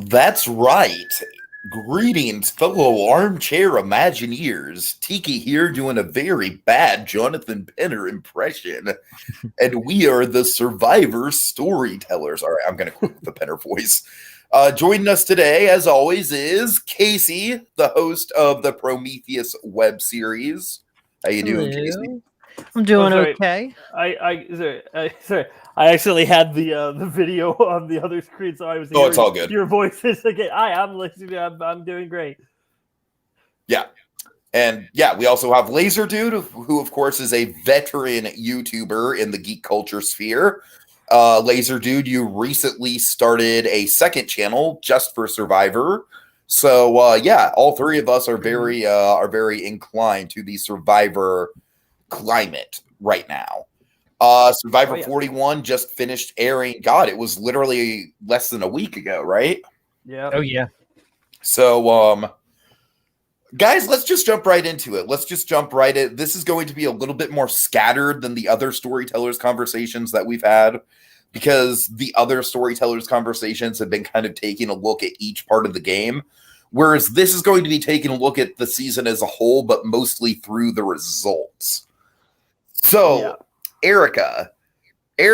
That's right. Greetings, fellow armchair Imagineers. Tiki here doing a very bad Jonathan Penner impression. And we are the Survivor Storytellers. All right, I'm going to quit with the Penner voice. Joining us today, as always, is Casey, the host of the Prometheus web series. How you doing, Casey? I'm doing sorry. okay. Sorry. I accidentally had the video on the other screen, so I was hearing it's all good. your voices again. I'm listening. I'm doing great. Yeah. And yeah, we also have Lazerdude, who of course is a veteran YouTuber in the geek culture sphere. Lazerdude, you recently started a second channel just for Survivor. So yeah, all three of us are very inclined to the Survivor climate right now. Survivor 41 just finished airing. God, it was literally less than a week ago, right? Yeah. Oh yeah. So guys, let's just jump right into it. This is going to be a little bit more scattered than the other storytellers conversations that we've had, because the other storytellers conversations have been kind of taking a look at each part of the game, whereas this is going to be taking a look at the season as a whole, but mostly through the results. So, yeah. Erica. Woo!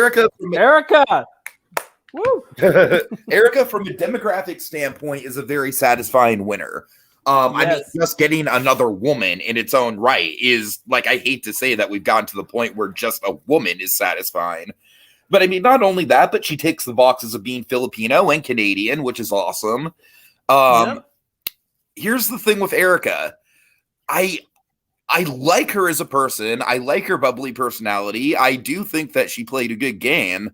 Erica, from a demographic standpoint, is a very satisfying winner. Yes. I mean, just getting another woman in its own right is, like, I hate to say that we've gotten to the point where just a woman is satisfying. But I mean, not only that, but she ticks the boxes of being Filipino and Canadian, which is awesome. Here's the thing with Erica. I like her as a person. I like her bubbly personality. I do think that she played a good game.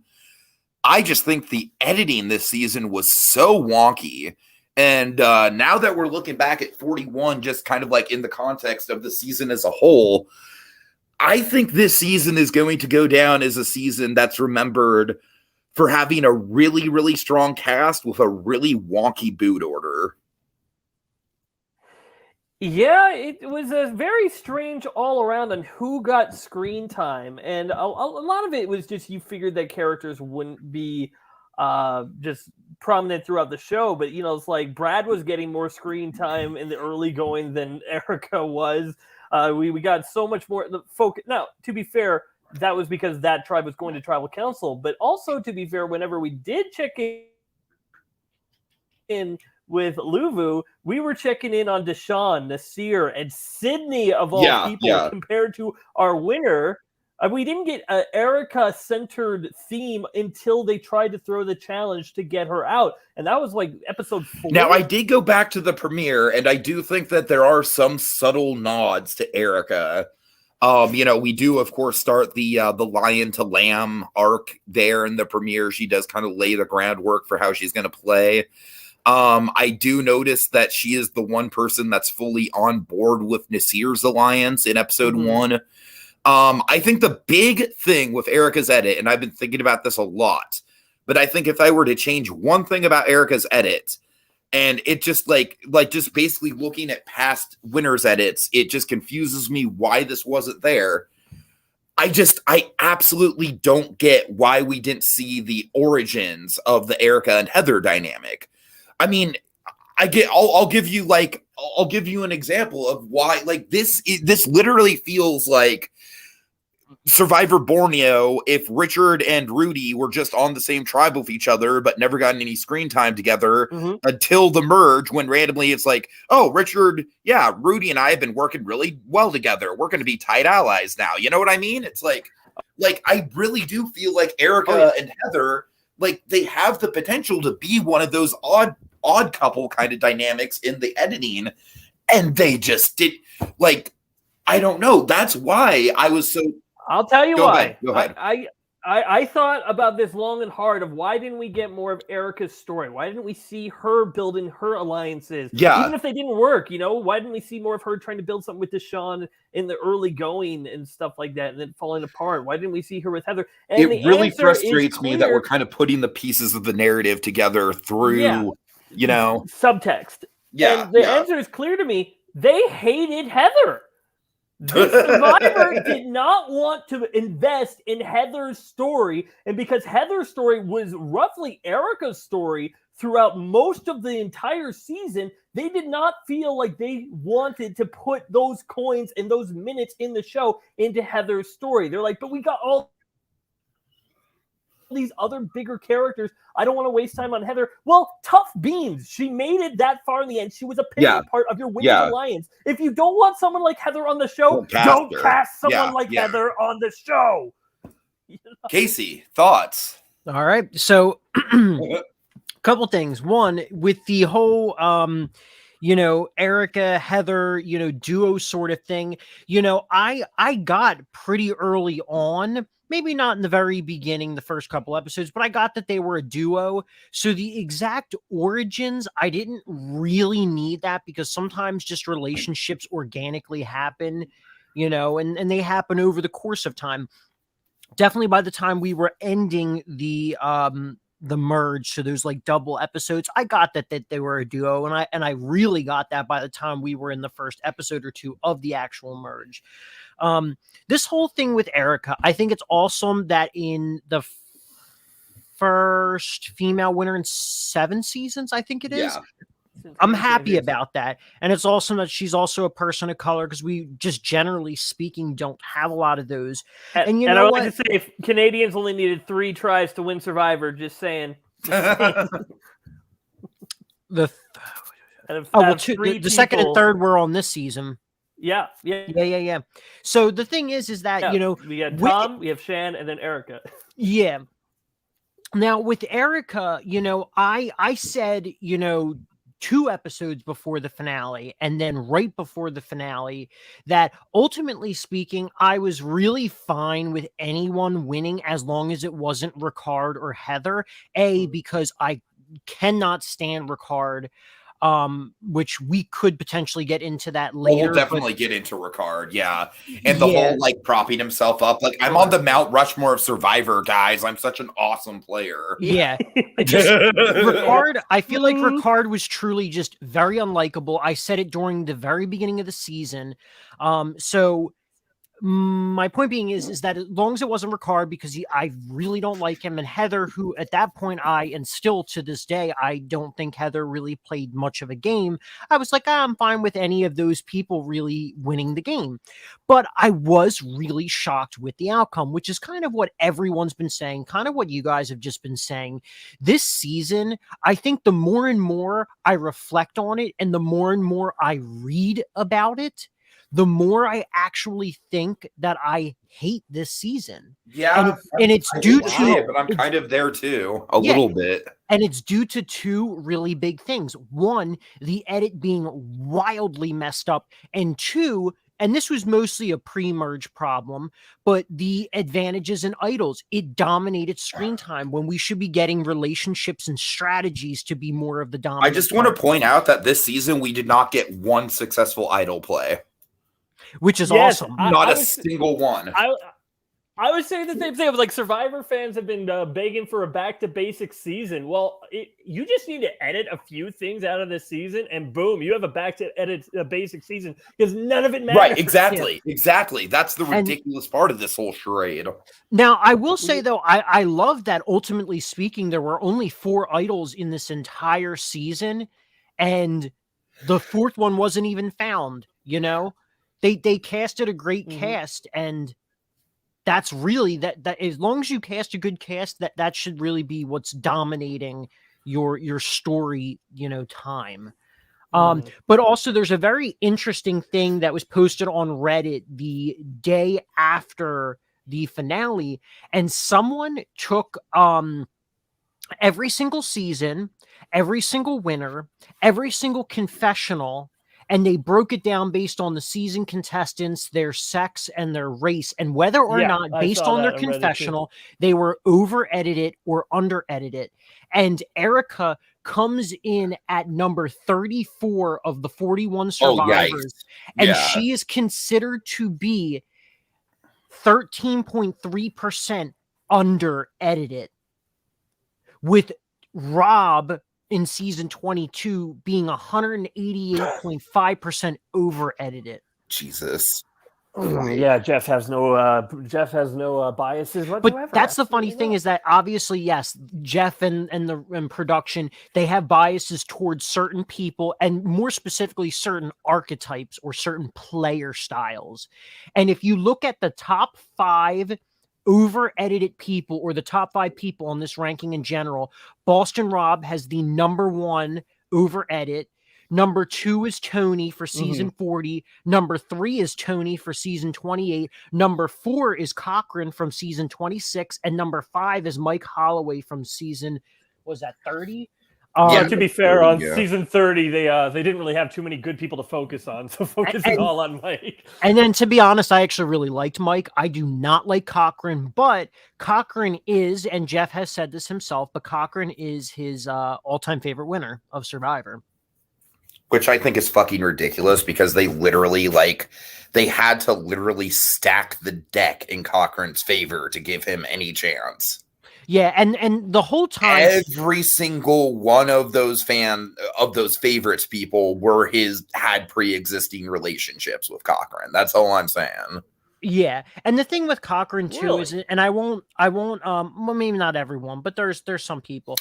I just think the editing this season was so wonky. And now that we're looking back at 41, just kind of like in the context of the season as a whole, I think this season is going to go down as a season that's remembered for having a really, really strong cast with a really wonky boot order. Yeah, it was a very strange all around on who got screen time. And a lot of it was just you figured that characters wouldn't be just prominent throughout the show. But, you know, it's like Brad was getting more screen time in the early going than Erica was. We got so much more the focus. Now, to be fair, that was because that tribe was going to tribal council. But also, to be fair, whenever we did check in with Luvu, we were checking in on Deshaun, Nasir, and Sydney of all people compared to our winner. We didn't get an Erica-centered theme until they tried to throw the challenge to get her out. And that was like episode 4. Now, I did go back to the premiere, and I do think that there are some subtle nods to Erica. You know, we do, of course, start the lion to lamb arc there in the premiere. She does kind of lay the groundwork for how she's going to play. I do notice that she is the one person that's fully on board with Nasir's alliance in episode 1. I think the big thing with Erica's edit, and I've been thinking about this a lot, but I think if I were to change one thing about Erica's edit, and it just like just basically looking at past winners' edits, it just confuses me why this wasn't there. I absolutely don't get why we didn't see the origins of the Erica and Heather dynamic. I mean, I'll give you an example of why, like, this literally feels like Survivor Borneo if Richard and Rudy were just on the same tribe with each other but never gotten any screen time together until the merge, when randomly it's like, oh, Rudy and I have been working really well together. We're going to be tight allies now. You know what I mean? It's like I really do feel like Erica and Heather, like, they have the potential to be one of those odd couple kind of dynamics in the editing, and they just did. Like, I don't know. That's why I was so. I'll tell you why. Go ahead. I thought about this long and hard of why didn't we get more of Erica's story? Why didn't we see her building her alliances? Yeah. Even if they didn't work, you know, why didn't we see more of her trying to build something with Deshaun in the early going and stuff like that, and then falling apart? Why didn't we see her with Heather? And it really frustrates me that we're kind of putting the pieces of the narrative together through, you know, subtext. Yeah. And the answer is clear to me. They hated Heather. This Survivor did not want to invest in Heather's story, and because Heather's story was roughly Erica's story throughout most of the entire season, they did not feel like they wanted to put those coins and those minutes in the show into Heather's story. They're like, but we got all these other bigger characters. I don't want to waste time on Heather. Well, tough beans. She made it that far in the end. She was a pivotal part of your winning alliance. If you don't want someone like Heather on the show, don't cast someone like Heather on the show. Casey, thoughts? All right. So couple things. One, with the whole Erica, Heather, duo sort of thing, I got pretty early on, maybe not in the very beginning, the first couple episodes, but I got that they were a duo. So the exact origins, I didn't really need that, because sometimes just relationships organically happen, and they happen over the course of time. Definitely by the time we were ending the merge, so there's like double episodes, I got that they were a duo, and I really got that by the time we were in the first episode or two of the actual merge. This whole thing with Erica, I think it's awesome that in the first female winner in 7 seasons, I think it is. I'm happy about that. And it's awesome that she's also a person of color, because we just generally speaking don't have a lot of those. And I would like to say, if Canadians only needed 3 tries to win Survivor, just saying. The second and third were on this season. Yeah. So the thing is that, we got Tom, we have Shan, and then Erica. Yeah. Now with Erica, I said, 2 episodes before the finale and then right before the finale that ultimately speaking, I was really fine with anyone winning as long as it wasn't Ricard or Heather. Because I cannot stand Ricard, which we could potentially get into that later. We'll definitely get into Ricard, and the whole propping himself up. I'm on the Mount Rushmore of Survivor, guys. I'm such an awesome player. Yeah, Ricard. I feel like Ricard was truly just very unlikable. I said it during the very beginning of the season. So my point being is that as long as it wasn't Ricard, because I really don't like him, and Heather, who at that point and still to this day, I don't think Heather really played much of a game. I was like, I'm fine with any of those people really winning the game. But I was really shocked with the outcome, which is kind of what everyone's been saying, kind of what you guys have just been saying. This season, I think the more and more I reflect on it and the more and more I read about it, the more I actually think that I hate this season. Yeah. And it's due to, but I'm kind of there too, a little bit. And it's due to 2 really big things. 1, the edit being wildly messed up. And 2, and this was mostly a pre-merge problem, but the advantages in idols, it dominated screen time when we should be getting relationships and strategies to be more of the dominant. I just want to point out that this season we did not get 1 successful idol play. Which is awesome. Not a single one. I would say the same thing. Survivor fans have been begging for a back to basics season. Well, you just need to edit a few things out of this season, and boom, you have a back to edit a basic season, because none of it matters. Right? Exactly. That's the ridiculous part of this whole charade. Now, I will say though, I love that ultimately speaking, there were only 4 idols in this entire season, and the 4th one wasn't even found. They casted a great cast, and that's really that as long as you cast a good cast, that should really be what's dominating your story, time. But also there's a very interesting thing that was posted on Reddit the day after the finale, and someone took every single season, every single winner, every single confessional, and they broke it down based on the season contestants, their sex, and their race, and whether or not, based on their confessional, they were over-edited or under-edited. And Erica comes in at number 34 of the 41 survivors, and she is considered to be 13.3% under-edited, with Rob in season 22 being 188.5% over edited. Jesus. Yeah, Jeff has no biases whatsoever. But that's the funny thing is that obviously, yes, Jeff and production, they have biases towards certain people and more specifically certain archetypes or certain player styles. And if you look at the top 5 over edited people or the top 5 people on this ranking in general, Boston Rob has the number 1 over edit. Number 2 is Tony for season 40. Number 3 is Tony for season 28. Number 4 is Cochran from season 26. And number 5 is Mike Holloway from season, was that 30? To be fair, on season 30, they didn't really have too many good people to focus on, so focusing all on Mike. And then, to be honest, I actually really liked Mike. I do not like Cochran, but Cochran is, and Jeff has said this himself, but Cochran is his all-time favorite winner of Survivor. Which I think is fucking ridiculous because they literally, they had to literally stack the deck in Cochran's favor to give him any chance. Yeah, and the whole time, every single one of those favorites people had pre-existing relationships with Cochran. That's all I'm saying. Yeah, and the thing with Cochran too is, and I won't, well, maybe not everyone, but there's some people.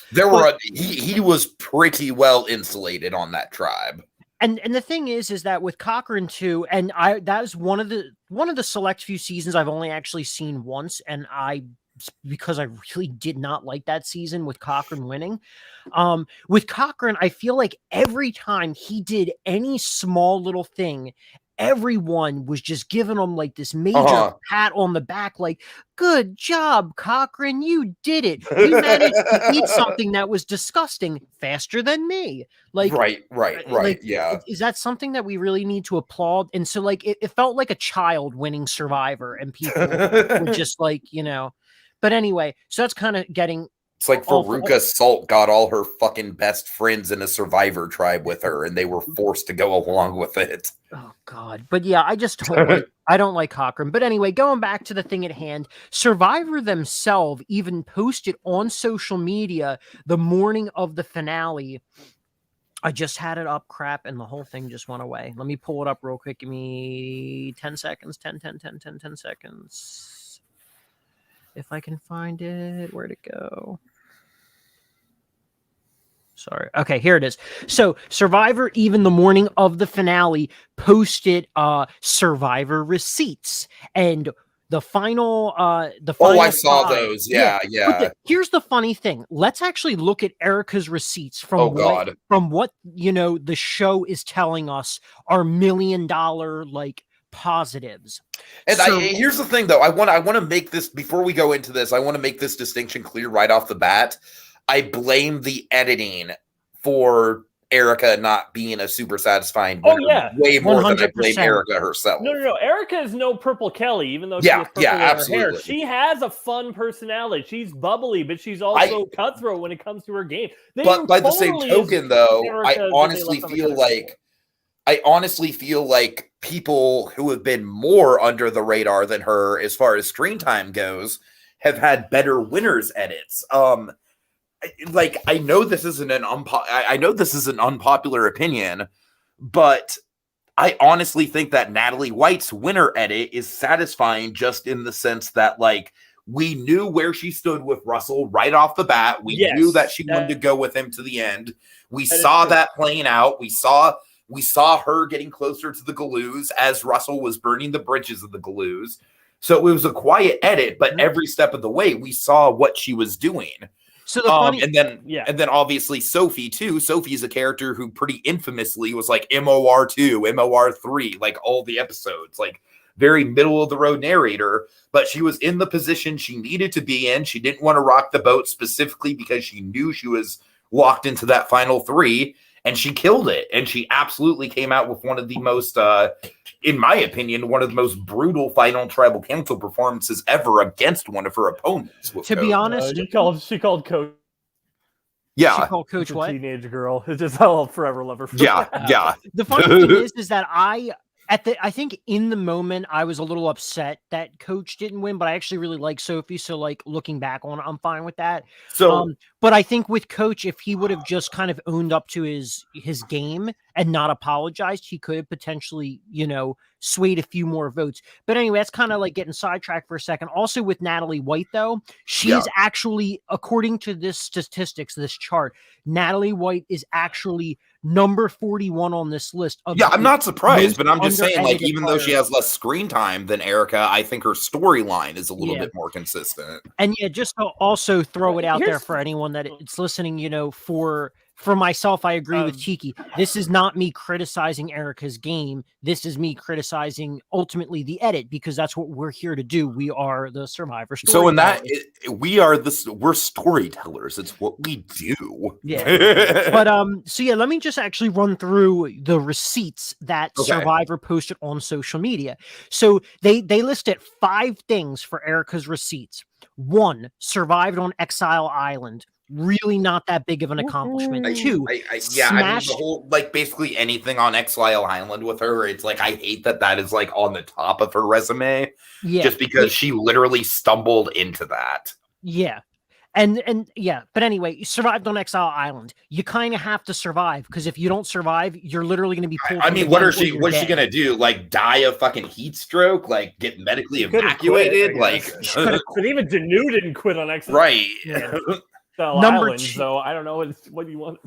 He was pretty well insulated on that tribe. And the thing is that with Cochran too, and that was one of the select few seasons I've only actually seen once, and because I really did not like that season with Cochran winning. With Cochran, I feel like every time he did any small little thing, everyone was just giving him like this major pat on the back, like, good job, Cochran, you did it. You managed to eat something that was disgusting faster than me. Like, right. Like, yeah. Is that something that we really need to applaud? And so, like, it felt like a child winning Survivor, and people were just like, but anyway, so that's kind of getting... It's like Veruca Salt got all her fucking best friends in a Survivor tribe with her, and they were forced to go along with it. Oh, God. But yeah, I just don't like Cochran. But anyway, going back to the thing at hand, Survivor themselves even posted on social media the morning of the finale. I just had it up, crap, and the whole thing just went away. Let me pull it up real quick. Give me 10 seconds. 10 seconds. If I can find it, where'd it go? Sorry. Okay, here it is. So Survivor, even the morning of the finale, posted Survivor receipts, and the final. I saw those. Yeah. Here's the funny thing. Let's actually look at Erica's receipts from what the show is telling us are $1 million positives. And here's the thing, though. I want to make this, before we go into this, I want to make this distinction clear right off the bat. I blame the editing for Erica not being a super satisfying winner way more 100%. Than I blame Erica herself. No. Erica is no Purple Kelly, even though she has purple in her hair. She has a fun personality. She's bubbly, but she's also cutthroat when it comes to her game. But by the same token, though, I honestly feel like people who have been more under the radar than her as far as screen time goes have had better winners edits. I know this isn't an unpopular opinion, but I honestly think that Natalie White's winner edit is satisfying just in the sense that, like, we knew where she stood with Russell right off the bat. We knew that she wanted to go with him to the end. We saw that playing out. We saw her getting closer to the Galoos as Russell was burning the bridges of the Galoos. So it was a quiet edit, but every step of the way, we saw what she was doing. So the funny, and then obviously Sophie too. Sophie's a character who pretty infamously was like MOR2, MOR3, like all the episodes, like very middle of the road narrator, but she was in the position she needed to be in. She didn't want to rock the boat specifically because she knew she was locked into that final 3. And she killed it. And she absolutely came out with one of the most, in my opinion, one of the most brutal final tribal council performances ever against one of her opponents. To be honest, she called Coach. Yeah. She called Coach what? Teenage girl. It's just I'll forever love her. Yeah. The funny thing is that I think in the moment I was a little upset that Coach didn't win, but I actually really like Sophie. So, like, looking back on it, I'm fine with that. So, but I think with Coach, if he would have just kind of owned up to his game and not apologized, he could have potentially, swayed a few more votes. But anyway, that's kind of like getting sidetracked for a second. Also with Natalie White, though, she is actually, according to this statistics, this chart, Natalie White is actually number 41 on this list. I'm not surprised, but I'm just saying, like, even though she has less screen time than Erica, I think her storyline is a little bit more consistent. And just to also throw it out there for anyone that it's listening, for myself, I agree with Tiki. This is not me criticizing Erica's game. This is me criticizing ultimately the edit, because that's what we're here to do. We are the Survivor storytellers. So in that, we're storytellers. It's what we do. Yeah. But let me just actually run through the receipts that Survivor posted on social media. So they listed 5 things for Erica's receipts. 1, survived on Exile Island. Really not that big of an accomplishment. 2, the whole, like, basically anything on Exile Island with her, it's like, I hate that is like on the top of her resume, just because she literally stumbled into that. But anyway, you survived on Exile Island. You kind of have to survive, because if you don't survive, you're literally going to be pulled. I mean, what's she going to do? Like, die of fucking heat stroke? Like, get medically evacuated? But even Janu didn't quit on Exile. Right. Yeah. Number 2, so I don't know what you want.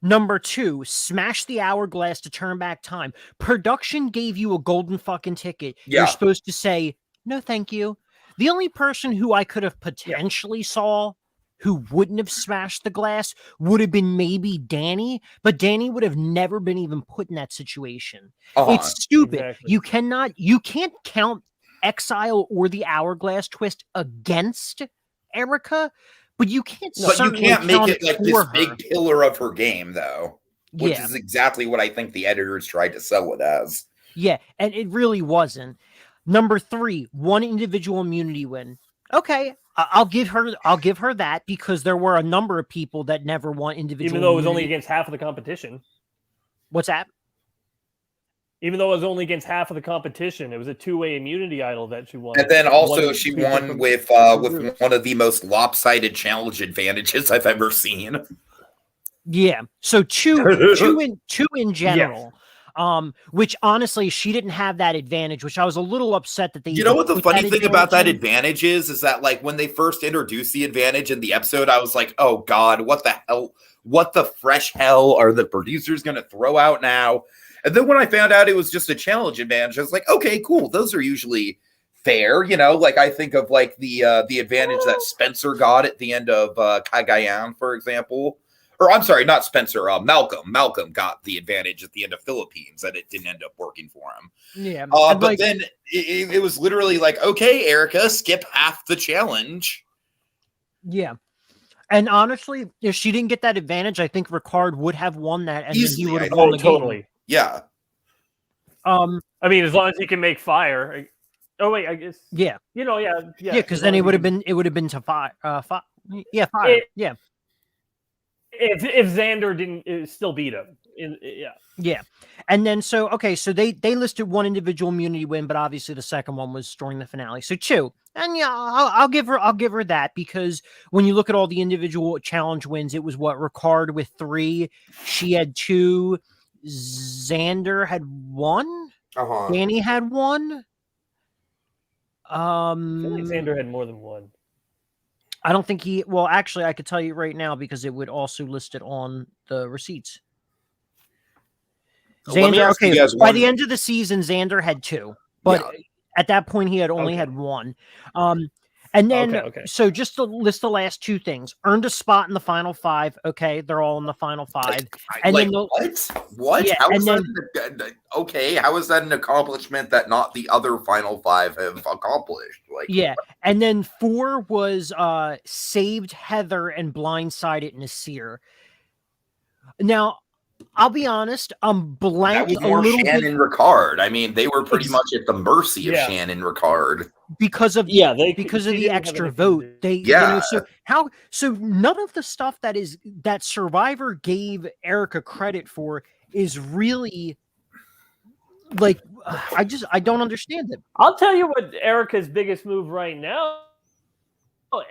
Number 2, smash the hourglass to turn back time. Production gave you a golden fucking ticket. You're supposed to say, no, thank you. The only person who I could have potentially saw who wouldn't have smashed the glass would have been maybe Danny, but Danny would have never been even put in that situation. It's stupid. Exactly. You can't count Exile or the hourglass twist against Erica, but you can't. But you can't make it like this big pillar of her game, though, which is exactly what I think the editors tried to sell it as. Yeah, and it really wasn't. Number 3, 1 individual immunity win. Okay, I'll give her that, because there were a number of people that never won individual. Even though it was only against half of the competition. What's that? Even though it was only against half of the competition, it was a 2-way immunity idol that she won. And then also she won with one of the most lopsided challenge advantages I've ever seen. Yeah. So two in general. Which honestly, she didn't have that advantage, which I was a little upset that they. You know what the funny thing about that advantage is that, like, when they first introduced the advantage in the episode, I was like, oh God, what the hell? What the fresh hell are the producers going to throw out now? And then when I found out it was just a challenge advantage, I was like, okay, cool. Those are usually fair. Like, I think of like the advantage that Spencer got at the end of Cagayan, for example. Or I'm sorry, not Spencer, Malcolm. Malcolm got the advantage at the end of Philippines, that it didn't end up working for him. Yeah. But then it was literally like, okay, Erica, skip half the challenge. Yeah. And honestly, if she didn't get that advantage, I think Ricard would have won that, and easily, then he would have won the totally. Game. Yeah. I mean, as long as he can make fire. Oh wait, I guess. Yeah. Yeah. Because then it would have been to fire. Fire. Yeah. If Xander didn't still beat him. Yeah. And then so they listed 1 individual immunity win, but obviously the second one was during the finale. So 2. And I'll give her that, because when you look at all the individual challenge wins, it was Ricard with 3, she had 2, Xander had 1, Danny had 1. I think Xander had more than 1. I don't think actually, I could tell you right now, because it would also list it on the receipts. Xander, by the end of the season, Xander had 2, but at that point he had only had 1. And then, so just to list the last 2 things: earned a spot in the final 5. Okay, they're all in the final 5. And like, then what? Yeah, how is that an accomplishment that not the other final 5 have accomplished? Like, and then 4 was saved Heather and blindsided Nasir. Now, I'll be honest, I'm blank. That was more Shan and Ricard. I mean, they were pretty much at the mercy of Shan and Ricard because of the extra vote. So none of the stuff that Survivor gave Erica credit for is really, like, I don't understand it. I'll tell you what Erica's biggest move right now.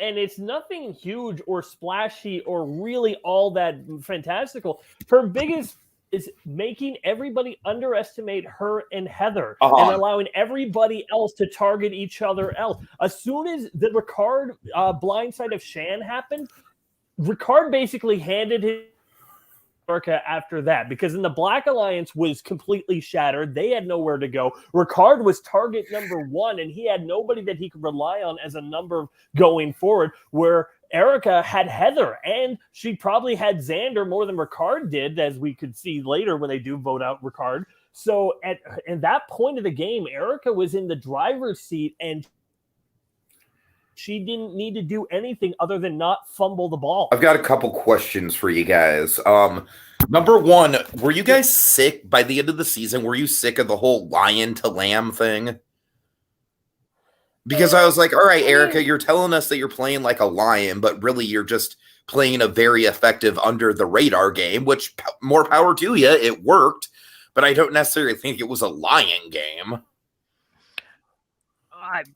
And it's nothing huge or splashy or really all that fantastical. Her biggest is making everybody underestimate her and Heather Uh-huh. and allowing everybody else to target each other else. As soon as the Ricard blindside of Shan happened, Ricard basically handed his America after that, because in the Black Alliance was completely shattered. They had nowhere to go. Ricard was target number 1, and he had nobody that he could rely on as a number going forward, where Erica had Heather, and she probably had Xander more than Ricard did, as we could see later when they do vote out Ricard. So at that point of the game, Erica was in the driver's seat, and she didn't need to do anything other than not fumble the ball. I've got a couple questions for you guys. Number one, were you guys sick by the end of the season? Were you sick of the whole lion to lamb thing? Because I was like, all right, Erica, you're telling us that you're playing like a lion, but really you're just playing a very effective under the radar game, which more power to you. It worked, but I don't necessarily think it was a lion game.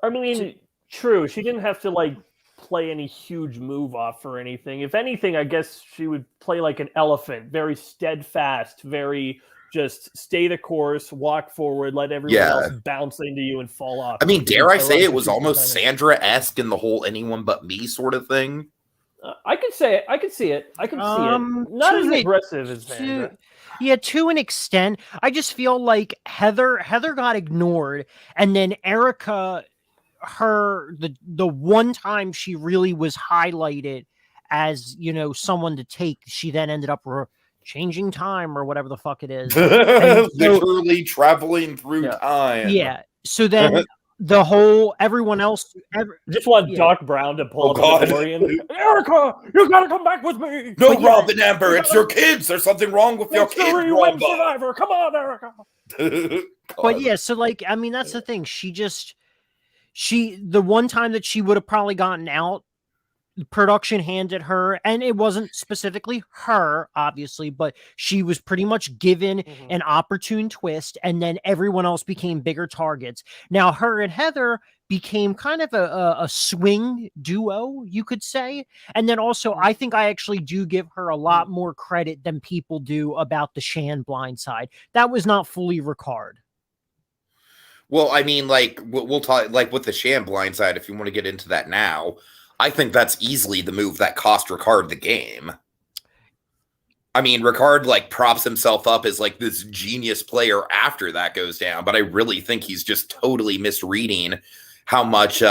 I mean, true. She didn't have to like play any huge move off or anything. If anything, I guess she would play like an elephant, very steadfast, very just stay the course, walk forward, let everyone else bounce into you and fall off. I mean, dare I say it was almost Sandra-esque in the whole anyone but me sort of thing? I could say it. I could see it. I can see it. Not as aggressive as Sandra. Yeah, to an extent. I just feel like Heather got ignored, and then Erica, the one time she really was highlighted as, you know, someone to take, she then ended up changing time or whatever the fuck it is. Literally traveling through time. Yeah. So then everyone else just want Doc Brown to pull up the DeLorean. Erica, you gotta come back with me. No, Robin Amber, it's your kids. There's something wrong with your kids. Survivor. Come on, Erica. But yeah, so like, I mean, that's the thing. The one time that she would have probably gotten out, production handed her, and it wasn't specifically her, obviously, but she was pretty much given an opportune twist, and then everyone else became bigger targets. Now, her and Heather became kind of a swing duo, you could say. And then also, I think I actually do give her a lot more credit than people do about the Shan blindside. That was not fully Ricard. Well, I mean, like, we'll talk, like, with the Shan blindside, if you want to get into that now, I think that's easily the move that cost Ricard the game. I mean, Ricard, like, props himself up as, like, this genius player after that goes down, but I really think he's just totally misreading how much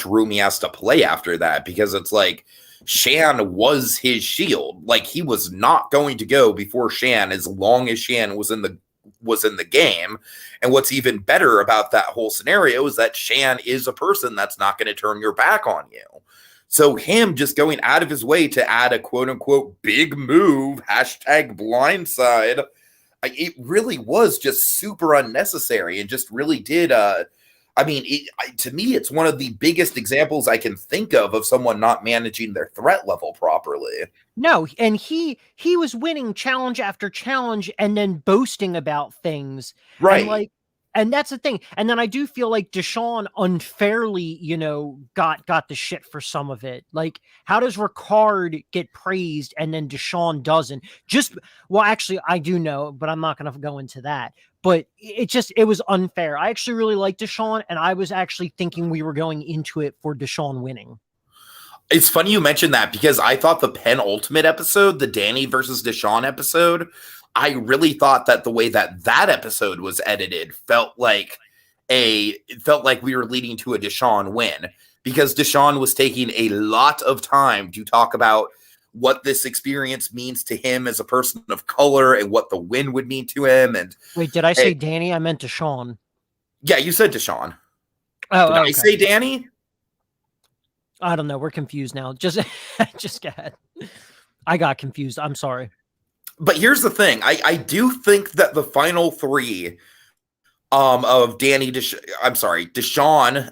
room he has to play after that, because it's like, Shan was his shield. Like, he was not going to go before Shan as long as Shan was in the game. And what's even better about that whole scenario is that Shan is a person that's not going to turn your back on you. So him just going out of his way to add a quote-unquote big move, #blindside, it really was just super unnecessary and just really did, to me, it's one of the biggest examples I can think of someone not managing their threat level properly. No, and he was winning challenge after challenge and then boasting about things. Right. And that's the thing. And then I do feel like Deshaun unfairly, got the shit for some of it. Like, how does Ricard get praised and then Deshaun doesn't? Actually, I do know, but I'm not going to go into that. But it was unfair. I actually really like Deshaun, and I was actually thinking we were going into it for Deshaun winning. It's funny you mentioned that, because I thought the penultimate episode, the Danny versus Deshaun episode, I really thought that the way that episode was edited felt like we were leading to a Deshaun win, because Deshaun was taking a lot of time to talk about what this experience means to him as a person of color and what the win would mean to him. And wait, did I say Danny? I meant Deshaun. Yeah, you said Deshaun. Oh, did I say Danny? I don't know. We're confused now. Just go ahead. I got confused. I'm sorry. But here's the thing. I do think that the final three of Deshaun,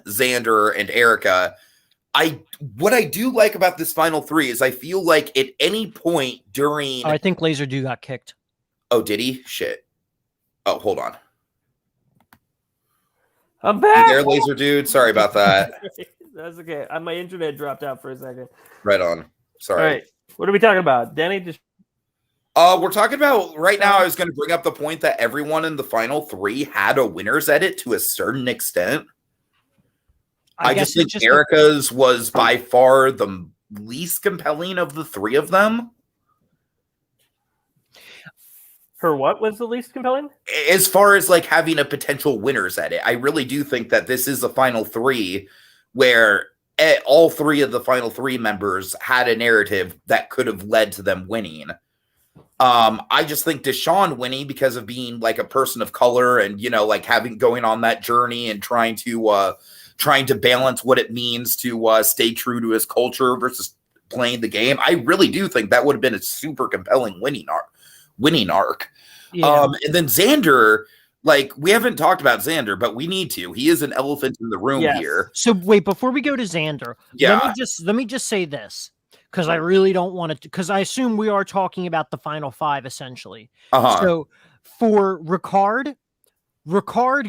Xander, and Erica, what I do like about this final three is I feel like at any point during... I think Lazerdude got kicked. Oh, did he? Shit. Oh, hold on. I'm back! You there, Lazerdude? Sorry about that. That's okay. My internet dropped out for a second. Right on. Sorry. All right. What are we talking about? Danny We're talking about right now. I was going to bring up the point that everyone in the final 3 had a winner's edit to a certain extent. I just think Erica's was by far the least compelling of the 3 of them. Her what was the least compelling? As far as like having a potential winner's edit, I really do think that this is the final 3 where all 3 of the final 3 members had a narrative that could have led to them winning. I just think Deshawn winning because of being like a person of color and, you know, like going on that journey and trying to balance what it means to stay true to his culture versus playing the game. I really do think that would have been a super compelling winning arc. Yeah. And then Xander, like, we haven't talked about Xander, but we need to. He is an elephant in the room here. So wait, before we go to Xander, let me just say this, because I really don't want to, because I assume we are talking about the final 5 essentially. So for Ricard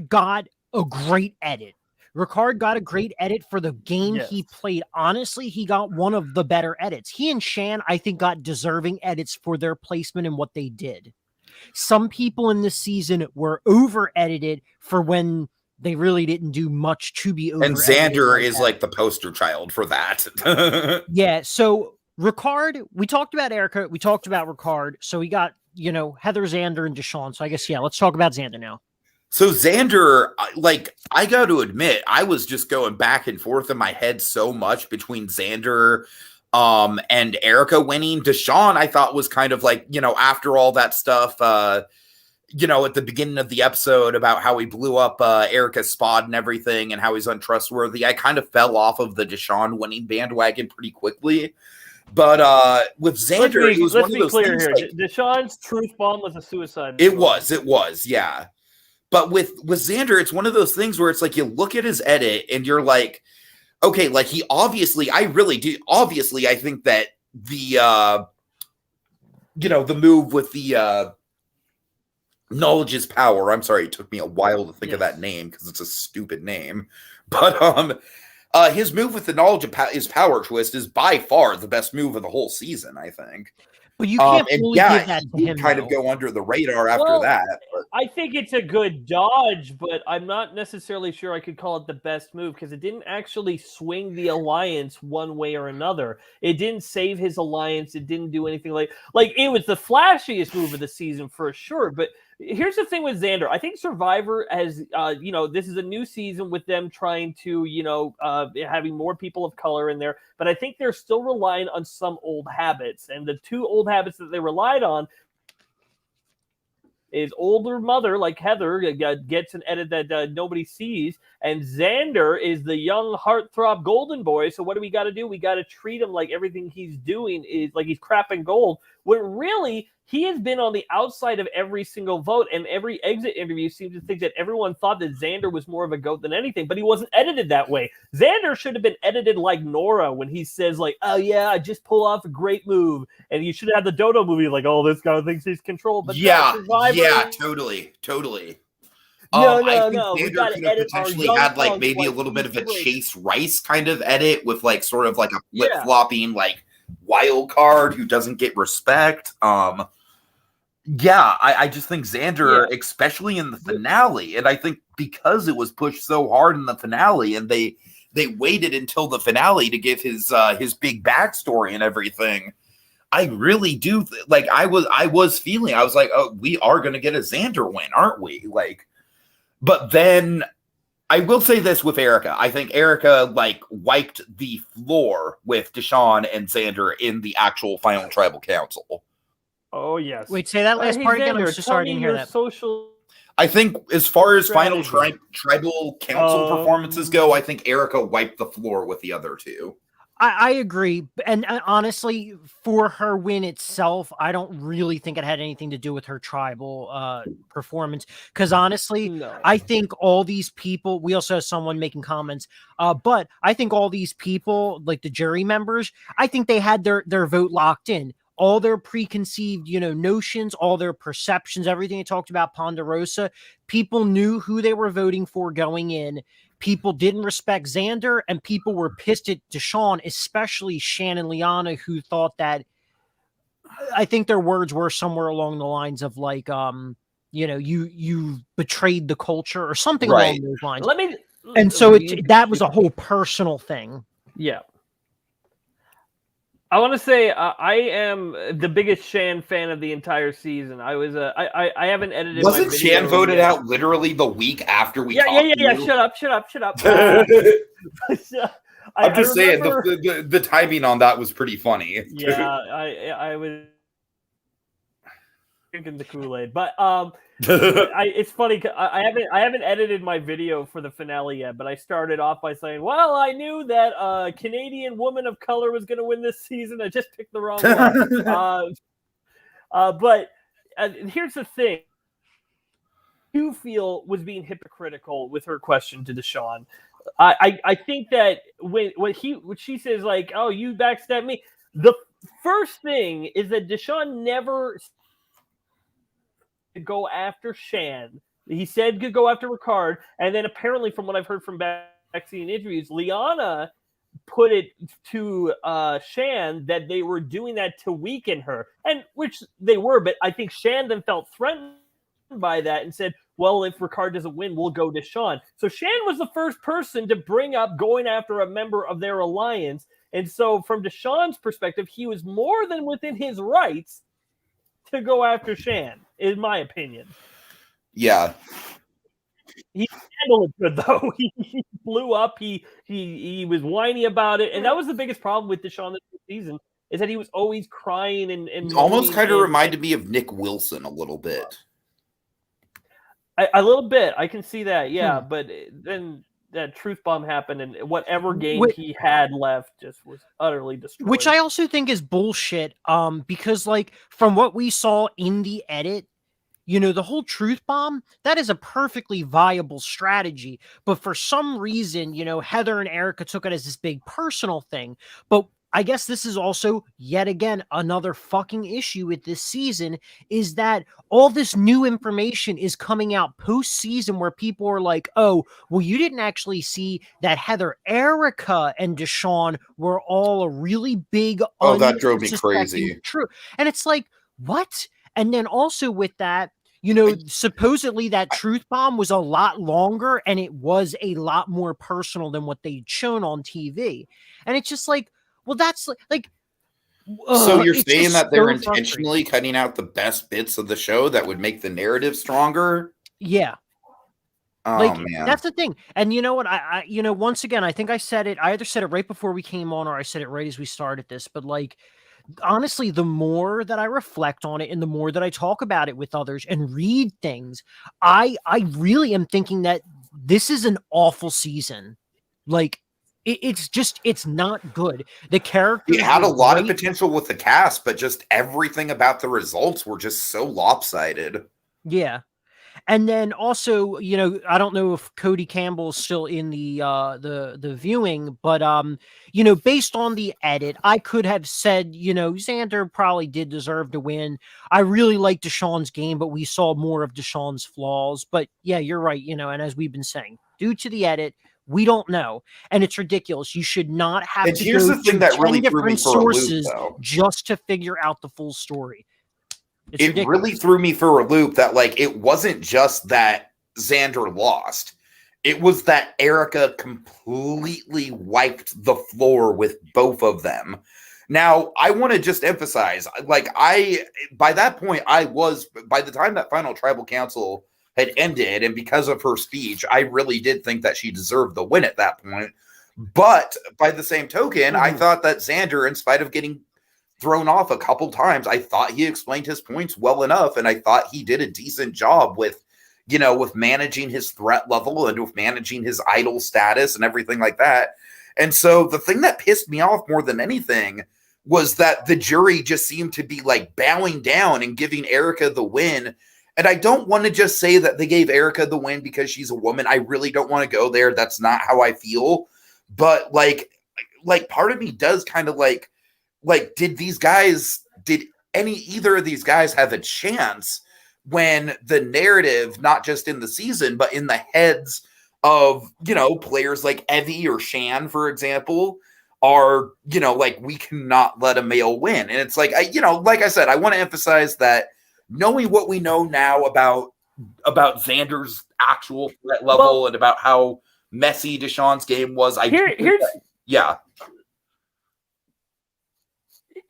got a great edit. Ricard got a great edit for the game he played. Honestly, he got one of the better edits. He and Shan, I think, got deserving edits for their placement and what they did. Some people in this season were over-edited for when they really didn't do much to be over-edited. And Xander is like the poster child for that. Yeah, so Ricard, we talked about Erica, we talked about Ricard, so we got, you know, Heather, Xander, and Deshawn. So I guess, let's talk about Xander now. So Xander, like, I got to admit, I was just going back and forth in my head so much between Xander and Erica winning. Deshawn, I thought, was kind of like, you know, after all that stuff, you know, at the beginning of the episode about how he blew up Erica's spot and everything and how he's untrustworthy, I kind of fell off of the Deshawn winning bandwagon pretty quickly. But with Xander, it was one of those things. Here. Like, Deshawn's truth bomb was a suicide. It was, yeah. But with Xander, it's one of those things where it's like you look at his edit and you're like, okay, like he obviously, I think that the, you know, the move with the knowledge is power. I'm sorry, it took me a while to think of that name because it's a stupid name. But his move with the knowledge is power twist is by far the best move of the whole season, I think. But you can't fully give that to him. Kind of go under the radar after that. But. I think it's a good dodge, but I'm not necessarily sure I could call it the best move because it didn't actually swing the alliance one way or another. It didn't save his alliance. It didn't do anything like it was the flashiest move of the season for sure. But here's the thing with Xander. I think Survivor has, you know, this is a new season with them trying to, you know, having more people of color in there. But I think they're still relying on some old habits. And the 2 old habits that they relied on is older mother, like Heather, gets an edit that nobody sees. And Xander is the young heartthrob golden boy. So what do we got to do? We got to treat him like everything he's doing is like he's crap and gold. When really, he has been on the outside of every single vote, and every exit interview seems to think that everyone thought that Xander was more of a goat than anything, but he wasn't edited that way. Xander should have been edited like Nora when he says, like, oh, yeah, I just pull off a great move. And you should have had the Dodo movie, like, oh, this guy thinks he's controlled. But totally. No. Xander could have potentially had, like, maybe a little bit of a Chase Rice kind of edit with, like, sort of like a flip-flopping, like, wild card who doesn't get respect. I just think Xander, especially in the finale, and I think because it was pushed so hard in the finale, and they waited until the finale to give his big backstory and everything. I really do I was feeling, I was like, oh, we are going to get a Xander win, aren't we? Like, but then I will say this with Erica. I think Erica wiped the floor with Deshawn and Xander in the actual final tribal council. Oh, yes. Wait, say that last part again. I'm so sorry I didn't hear that. I think as far as final tribal council performances go, I think Erica wiped the floor with the other 2. I agree. And honestly, for her win itself, I don't really think it had anything to do with her tribal performance. Because honestly, I think all these people, we also have someone making comments, but I think all these people, like the jury members, I think they had their vote locked in. All their preconceived, notions, all their perceptions, everything they talked about Ponderosa, people knew who they were voting for going in. People didn't respect Xander, and people were pissed at Deshawn, especially Shan and Liana, who thought that I think their words were somewhere along the lines of like, you betrayed the culture or something Right. along those lines. Let me. And so that was a whole personal thing. Yeah. I want to say I am the biggest Shan fan of the entire season. I was I haven't edited. Wasn't my video Shan voted yet. out literally the week after we Yeah, talked yeah. to you? Shut up. I'm just saying remember, the timing on that was pretty funny. Yeah, I was drinking the Kool-Aid, but it's funny. I haven't edited my video for the finale yet, but I started off by saying, "Well, I knew that a Canadian woman of color was going to win this season. I just picked the wrong one." But here's the thing: you feel was being hypocritical with her question to Deshaun. I think that when she says like, "Oh, you backstabbed me," the first thing is that Deshaun never to go after Shan. He said to go after Ricard, and then apparently, from what I've heard from backseat interviews, Liana put it to Shan that they were doing that to weaken her, and which they were. But I think Shan then felt threatened by that and said, "Well, if Ricard doesn't win, we'll go to Shan." So Shan was the first person to bring up going after a member of their alliance, and so from Deshaun's perspective, he was more than within his rights to go after Shan, in my opinion. Yeah. He handled it good though. He blew up. He was whiny about it, and that was the biggest problem with Deshaun this season is that he was always crying and almost kind of reminded me of Nick Wilson a little bit. A little bit, I can see that, yeah. But then that truth bomb happened, and whatever game he had left just was utterly destroyed. Which I also think is bullshit. Because like from what we saw in the edit, the whole truth bomb, that is a perfectly viable strategy. But for some reason, Heather and Erica took it as this big personal thing. But I guess this is also, yet again, another fucking issue with this season is that all this new information is coming out post-season where people are like, oh, well, you didn't actually see that Heather, Erica, and Deshaun were all a really big... Oh, that drove me crazy. True. And it's like, what? And then also with that, supposedly that truth bomb was a lot longer and it was a lot more personal than what they'd shown on TV. And it's just like, well, that's like. So you're saying that they're intentionally cutting out the best bits of the show that would make the narrative stronger? Yeah. Oh, man. That's the thing. And you know what? I once again, I think I said it. I either said it right before we came on or I said it right as we started this. But like, honestly, the more that I reflect on it and the more that I talk about it with others and read things, I really am thinking that this is an awful season. Like, it's not good. The character had a lot of potential with the cast, but just everything about the results were just so lopsided. Yeah. And then also, I don't know if Cody Campbell is still in the viewing, but based on the edit, I could have said, Xander probably did deserve to win. I really liked Deshaun's game, but we saw more of Deshaun's flaws. But yeah, you're right. And as we've been saying, due to the edit, we don't know, and it's ridiculous. You should not have to here's go the thing to that 10 really threw me different for a loop, sources though. just to figure out the full story. It really threw me for a loop that, like, it wasn't just that Xander lost. It was that Erica completely wiped the floor with both of them. Now, I want to just emphasize, like, by that point, by the time that final tribal council had ended, and because of her speech, I really did think that she deserved the win at that point. But by the same token, I thought that Xander, in spite of getting thrown off a couple times, I thought he explained his points well enough, and I thought he did a decent job with managing his threat level and with managing his idol status and everything like that. And so the thing that pissed me off more than anything was that the jury just seemed to be like bowing down and giving Erica the win. And I don't want to just say that they gave Erica the win because she's a either I really don't want to go there. That's not how I feel. But like part of me does kind of like, did either of these guys have a chance when the narrative, not just in the season, but in the heads of, players like Evie or Shan, for example, are, like, we cannot let a male win. And it's like, like I said, I want to emphasize that knowing what we know now about Xander's actual threat level and about how messy Deshaun's game was,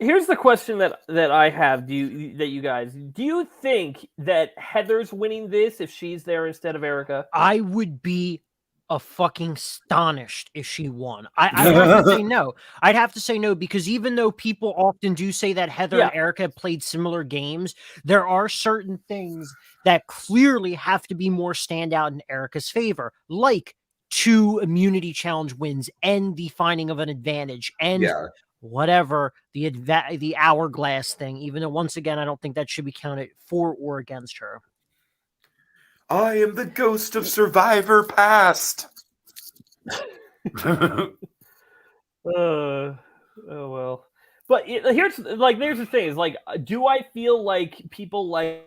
Here's the question that I have. Do you think that Heather's winning this if she's there instead of Erica? I would be fucking astonished if she won. I'd have to say no. I'd have to say no, because even though people often do say that Heather and Erica played similar games, there are certain things that clearly have to be more standout in Erica's favor, like 2 immunity challenge wins and the finding of an advantage and whatever the hourglass thing, even though once again I don't think that should be counted for or against her. I am the ghost of Survivor past. Oh well. But here's the thing: is like, do I feel like people like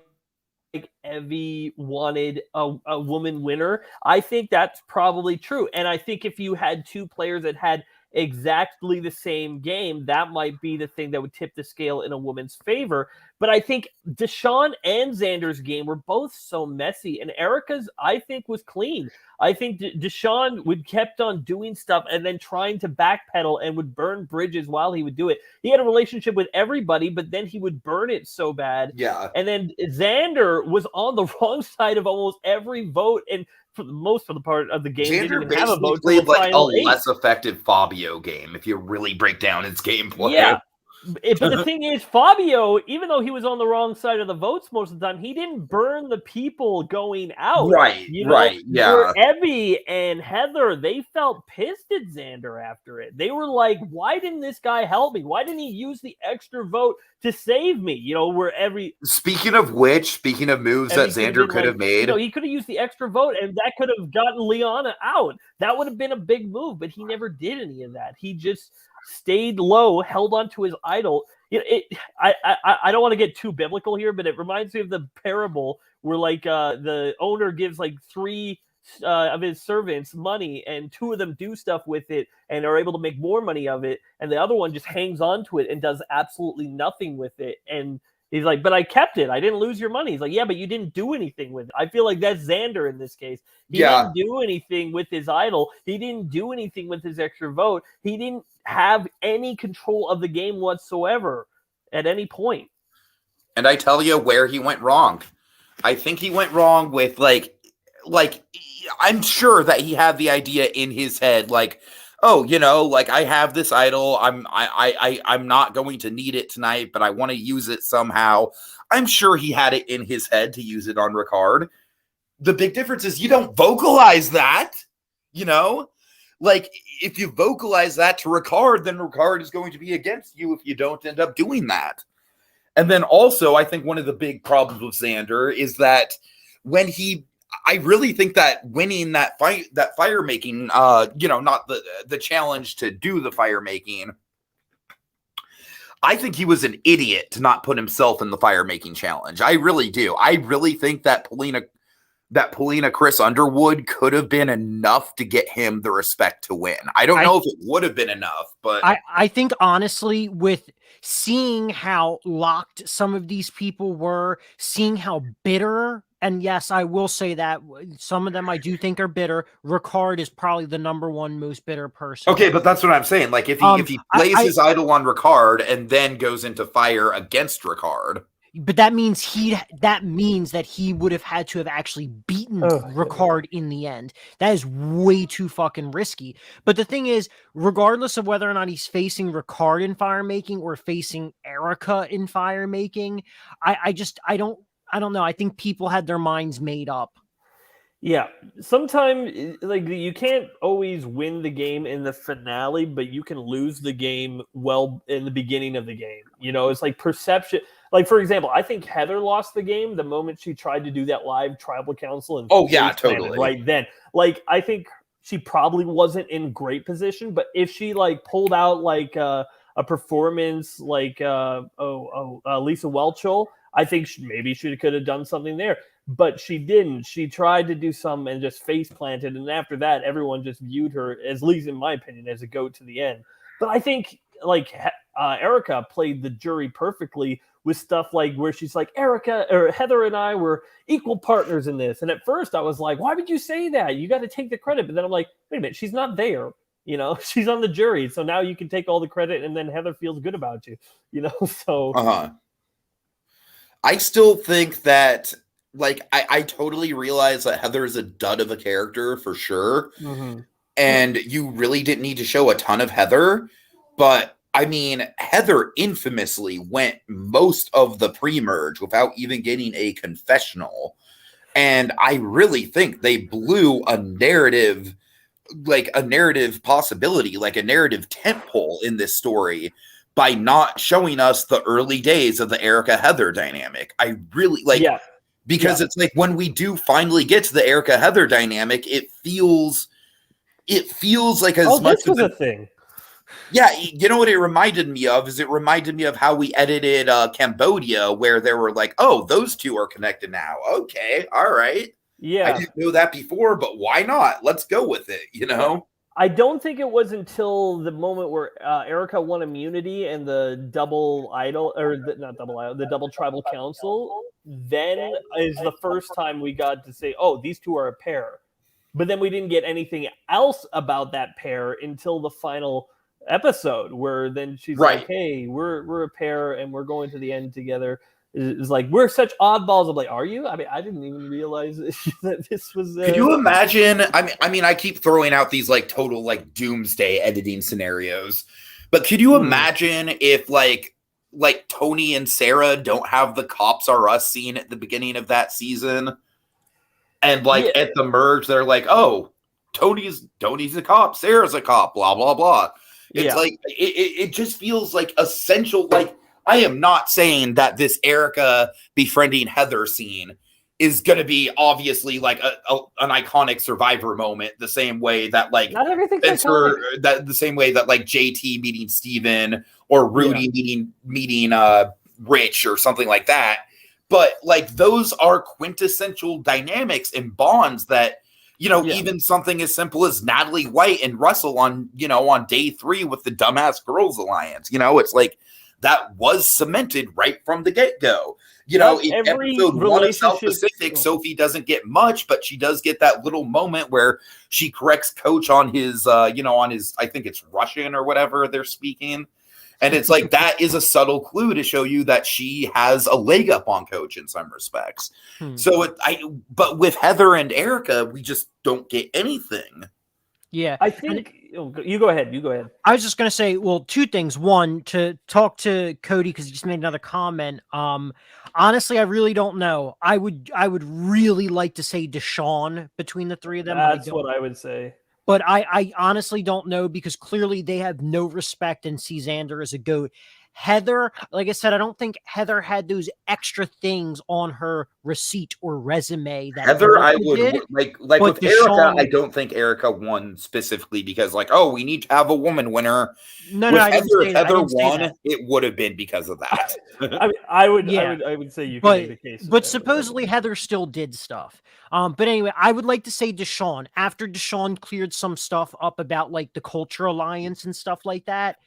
Evie wanted a woman winner? I think that's probably true, and I think if you had 2 players that had exactly the same game, that might be the thing that would tip the scale in a woman's favor. But I think Deshaun and Xander's game were both so messy, and Erica's, I think, was clean. I think Deshaun would kept on doing stuff and then trying to backpedal and would burn bridges while he would do it. He had a relationship with everybody, but then he would burn it so bad. Yeah. And then Xander was on the wrong side of almost every vote, and for the part of the game, Xander didn't even have a vote. played like a less effective Fabio game if you really break down his gameplay. Yeah. But the thing is, Fabio, even though he was on the wrong side of the votes most of the time, he didn't burn the people going out. Right, yeah. Where Evie and Heather, they felt pissed at Xander after it. They were like, why didn't this guy help me? Why didn't he use the extra vote to save me? Speaking of moves that Xander could have made. He could have used the extra vote, and that could have gotten Liana out. That would have been a big move, but he never did any of that. He just stayed low, held on to his idol. I don't want to get too biblical here, but it reminds me of the parable where the owner gives 3 of his servants money, and 2 of them do stuff with it and are able to make more money of it, and the other one just hangs on to it and does absolutely nothing with it. And he's like, but I kept it. I didn't lose your money. He's like, yeah, but you didn't do anything with it. I feel like that's Xander in this case. He didn't do anything with his idol. He didn't do anything with his extra vote. He didn't have any control of the game whatsoever at any point. And I tell you where he went wrong. I think he went wrong with I'm sure that he had the idea in his head, I have this idol. I'm not going to need it tonight, but I want to use it somehow. I'm sure he had it in his head to use it on Ricard. The big difference is you don't vocalize that, if you vocalize that to Ricard, then Ricard is going to be against you if you don't end up doing that. And then also, I think one of the big problems with Xander is that I really think that winning that fire making, not the challenge to do the fire making. I think he was an idiot to not put himself in the fire making challenge. I really do. I really think that Polina Chris Underwood could have been enough to get him the respect to win. I don't know if it would have been enough, but I think honestly, with seeing how locked some of these people were, seeing how bitter. And yes, I will say that some of them I do think are bitter. Ricard is probably the number 1 most bitter person. Okay, but that's what I'm saying. If he plays his idol on Ricard and then goes into fire against Ricard. But that means that he would have had to have actually beaten Ricard in the end. That is way too fucking risky. But the thing is, regardless of whether or not he's facing Ricard in fire making or facing Erica in fire making, I don't know. I think people had their minds made up. Yeah. Sometimes you can't always win the game in the finale, but you can lose the game well in the beginning of the game. It's like perception. For example, I think Heather lost the game the moment she tried to do that live tribal council. And totally. Right then. I think she probably wasn't in great position, but if she pulled out a performance Lisa Welchel, I think maybe she could have done something there, but she didn't. She tried to do some and just face planted, and after that, everyone just viewed her, at least in my opinion, as a goat to the end. But I think like Erica played the jury perfectly with stuff like where she's like, Erica or Heather and I were equal partners in this. And at first I was like, why would you say that? You got to take the credit. But then I'm like, wait a minute, she's not there. You know, she's on the jury. So now you can take all the credit and then Heather feels good about you, you know? So I still think that, like, I totally realize that Heather is a dud of a character for sure. Mm-hmm. And you really didn't need to show a ton of Heather. But I mean, Heather infamously went most of the pre-merge without even getting a confessional. And I really think they blew a narrative, like a narrative possibility, like a narrative tentpole in this story by not showing us the early days of the Erica Heather dynamic. I really like, because it's like when we do finally get to the Erica Heather dynamic, it feels like as much this was a thing. Yeah, you know what it reminded me of is it reminded me of how we edited Cambodia, where there were like, oh, those two are connected now. Okay, all right. Yeah, I didn't know that before, but why not? Let's go with it, you know? I don't think it was until the moment where Erica won immunity and the double idol, or not double idol, the double tribal council, then is the first time we got to say, oh, these two are a pair. But then we didn't get anything else about that pair until the final episode, where then she's like, hey, we're a pair and we're going to the end together. It's like, we're such oddballs. I'm like, are you? I mean, I didn't even realize that this was Could you imagine? I mean, I keep throwing out these like total like doomsday editing scenarios, but could you imagine if like Tony and Sarah don't have the Cops Are Us scene at the beginning of that season, and like at the merge they're like, oh, Tony's a cop, Sarah's a cop, blah blah blah. It's like it just feels like essential. Like, I am not saying that this Erica befriending Heather scene is going to be obviously like an iconic Survivor moment, the same way that like Spencer, the same way that like JT meeting Steven or Rudy meeting Rich or something like that. But like those are quintessential dynamics and bonds that, you know, even something as simple as Natalie White and Russell on day 3 with the Dumbass Girls Alliance, you know, it's like that was cemented right from the get-go. You know, in episode 1 of South Pacific, Sophie doesn't get much, but she does get that little moment where she corrects Coach on his, I think it's Russian or whatever they're speaking. And it's like, that is a subtle clue to show you that she has a leg up on Coach in some respects. So, but with Heather and Erica, we just don't get anything. Yeah. I think, you go ahead. I was just going to say, well, 2 things. One, to talk to Cody, because he just made another comment. Honestly, I really don't know. I would really like to say Deshaun between the 3 of them. That's what I would say. But I honestly don't know, because clearly they have no respect and see Xander as a GOAT. Heather, like I said, I don't think Heather had those extra things on her receipt or resume that Heather, I would did, like with Deshaun, Erica, I don't think Erica won specifically because like, oh, we need to have a woman winner. No, if Heather won, it would have been because of that. I would say you could make the case. But supposedly Heather still did stuff. But anyway, I would like to say Deshaun, after Deshaun cleared some stuff up about like the Culture Alliance and stuff like that.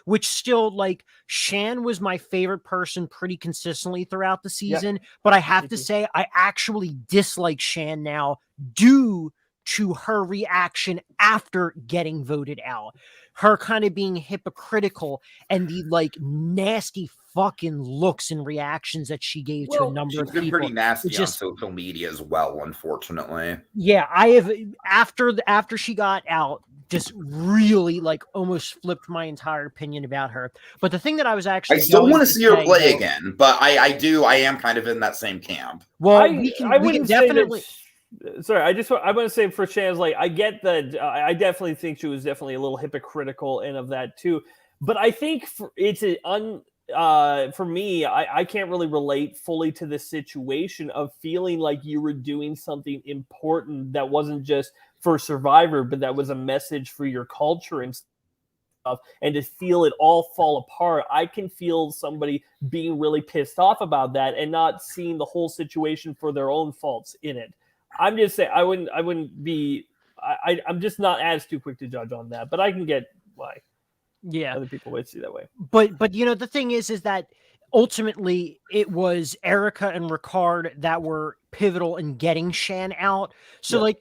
Which still, like, Shan was my favorite person pretty consistently throughout the season, but I have to say I actually dislike Shan now due to her reaction after getting voted out. Her kind of being hypocritical and the like nasty fucking looks and reactions that she gave to a number of people. She's been pretty nasty on social media as well, unfortunately. Yeah, I have after she got out, just really like almost flipped my entire opinion about her. But the thing that I was actually, I still want to see her play again, but I am kind of in that same camp. Well, we can definitely. Sorry, I want to say for Shan's, like, I get that. I definitely think she was definitely a little hypocritical and of that too. But I think for me, I can't really relate fully to the situation of feeling like you were doing something important that wasn't just for Survivor, but that was a message for your culture and stuff, and to feel it all fall apart. I can feel somebody being really pissed off about that and not seeing the whole situation for their own faults in it. I'm just saying I wouldn't be. I'm just not as too quick to judge on that, but I can get why. Yeah. Other people might see that way. But the thing is that ultimately it was Erica and Ricard that were pivotal in getting Shan out. So like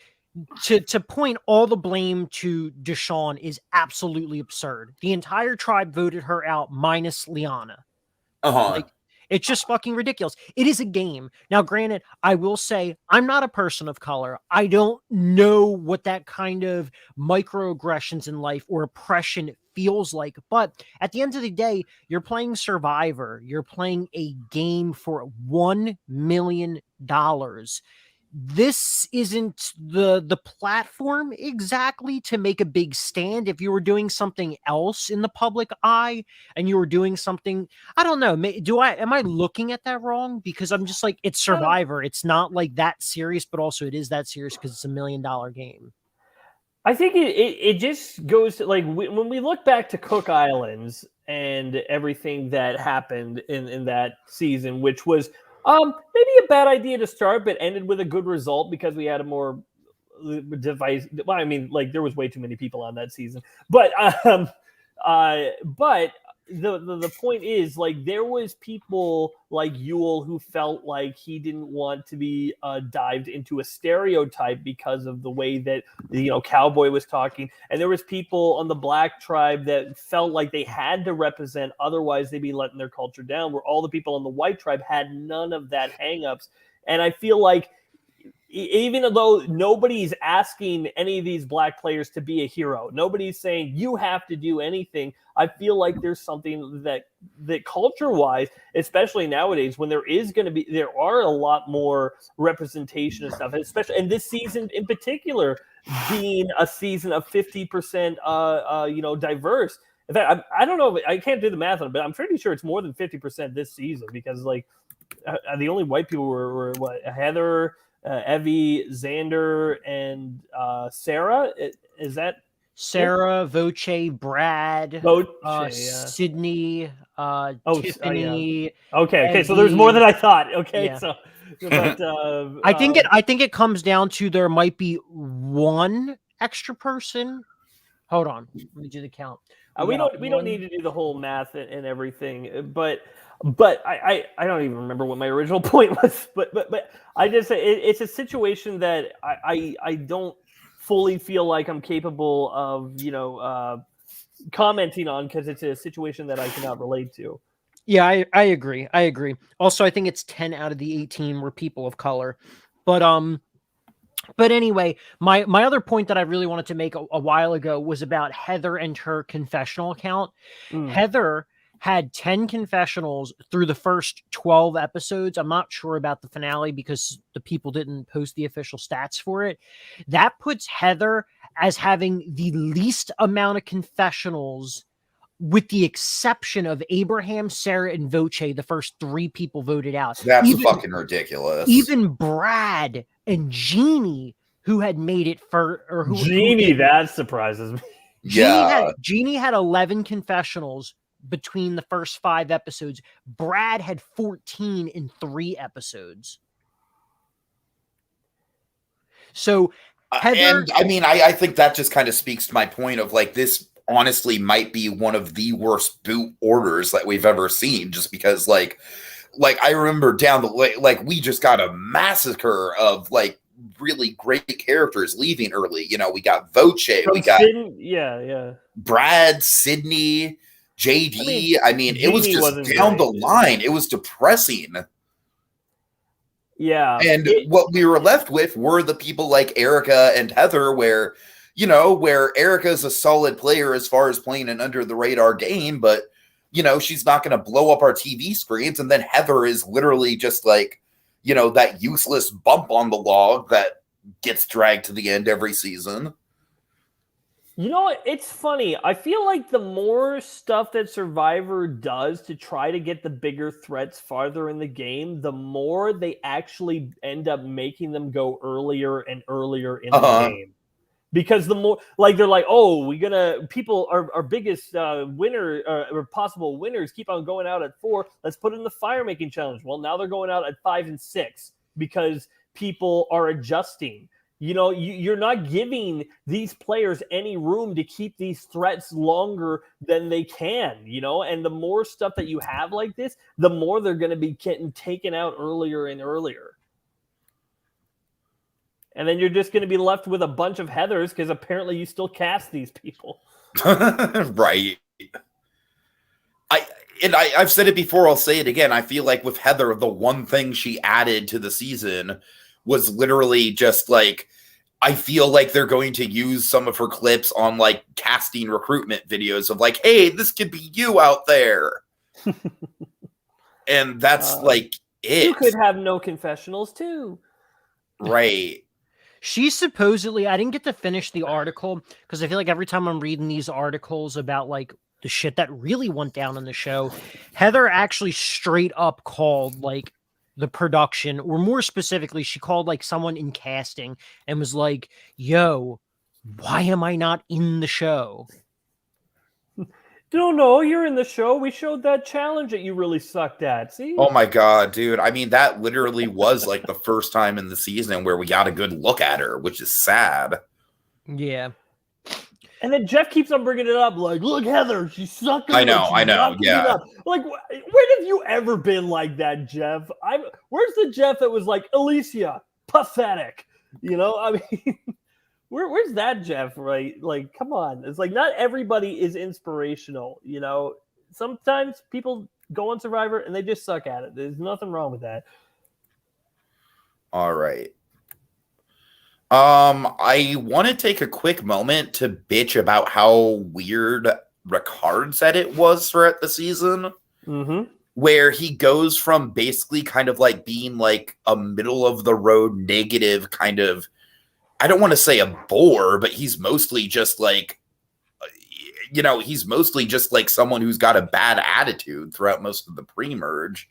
to point all the blame to Deshawn is absolutely absurd. The entire tribe voted her out minus Liana. Like, it's just fucking ridiculous. It is a game. Now, granted, I will say I'm not a person of color. I don't know what that kind of microaggressions in life or oppression feels like. But at the end of the day, you're playing Survivor. You're playing a game for $1 million. This isn't the platform exactly to make a big stand. If you were doing something else in the public eye and you were doing something, I don't know, am I looking at that wrong? Because I'm just like, it's Survivor. It's not like that serious, but also it is that serious because it's $1 million game. I think it just goes to, like, when we look back to Cook Islands and everything that happened in that season, which was maybe a bad idea to start, but ended with a good result because we had a more device. Well, I mean, like, there was way too many people on that season, but the point is, like, there was people like Yule who felt like he didn't want to be dived into a stereotype because of the way that Cowboy was talking, and there was people on the Black tribe that felt like they had to represent, otherwise they'd be letting their culture down, where all the people on the White tribe had none of that hangups. And I feel like even though nobody's asking any of these Black players to be a hero, nobody's saying you have to do anything, I feel like there's something that culture-wise, especially nowadays, when there are a lot more representation and stuff, especially, and this season in particular being a season of 50% diverse. In fact, I don't know, I can't do the math on it, but I'm pretty sure it's more than 50% this season, because like the only white people were what, Heather, Evie, Xander, and Sarah. Is that Sarah, Voce, Brad, Sydney, Tiffany. Okay, Evie. so there's more than I thought. Okay, yeah. So but I think it comes down to there might be one extra person. Hold on, let me do the count. We don't need to do the whole math and everything, but I don't even remember what my original point was. But I just say it's a situation that I don't fully feel like I'm capable of commenting on, because it's a situation that I cannot relate to. Yeah, I agree. Also, I think it's 10 out of the 18 were people of color. But anyway, my other point that I really wanted to make a while ago was about Heather and her confessional account. Heather had 10 confessionals through the first 12 episodes. I'm not sure about the finale because the people didn't post the official stats for it. That puts Heather as having the least amount of confessionals, with the exception of Abraham, Sarah, and Voce, the first 3 people voted out. That's fucking ridiculous. Even Brad and Jeannie, who had made it that surprises me. Jeannie had 11 confessionals between the first 5 episodes. Brad had 14 in 3 episodes. So Heather, and I mean, I think that just kind of speaks to my point of, like, this honestly might be one of the worst boot orders that we've ever seen, just because like I remember down the way, like, we just got a massacre of like really great characters leaving early. We got Voce, we got Brad, Sydney, JD. I mean it was just down the line. It was depressing. Yeah. And what we were left with were the people like Erica and Heather, where Erica's a solid player as far as playing an under the radar game, but she's not going to blow up our TV screens. And then Heather is literally just like, that useless bump on the log that gets dragged to the end every season. It's funny. I feel like the more stuff that Survivor does to try to get the bigger threats farther in the game, the more they actually end up making them go earlier and earlier in the game. Because the more, like, they're like, oh, our biggest winner or possible winners keep on going out at 4. Let's put in the fire making challenge. Well, now they're going out at 5 and 6 because people are adjusting. You know, you're not giving these players any room to keep these threats longer than they can, you know, and the more stuff that you have like this, the more they're going to be getting taken out earlier and earlier. And then you're just going to be left with a bunch of Heathers because apparently you still cast these people. Right. I've said it before, I'll say it again. I feel like with Heather, the one thing she added to the season was literally just like, I feel like they're going to use some of her clips on like casting recruitment videos of like, hey, this could be you out there. And that's like it. You could have no confessionals too. Right. She supposedly, I didn't get to finish the article because I feel like every time I'm reading these articles about like the shit that really went down in the show, Heather actually straight up called like the production, or more specifically, she called like someone in casting and was like, yo, why am I not in the show? Don't know, you're in the show. We showed that challenge that you really sucked at. See? Oh my God, dude. I mean, that literally was like the first time in the season where we got a good look at her, which is sad. Yeah. And then Jeff keeps on bringing it up, like, look, Heather, she sucked. I know, yeah. Like, when have you ever been like that, Jeff? Where's the Jeff that was like, Alicia, pathetic? You know, I mean, where's that Jeff, right? Like, come on. It's like, not everybody is inspirational, you know? Sometimes people go on Survivor and they just suck at it. There's nothing wrong with that. All right. I want to take a quick moment to bitch about how weird Ricard said it was throughout the season, where he goes from basically kind of like being like a middle of the road negative kind of, I don't want to say a bore, but he's mostly just like, you know, he's mostly just like someone who's got a bad attitude throughout most of the pre-merge.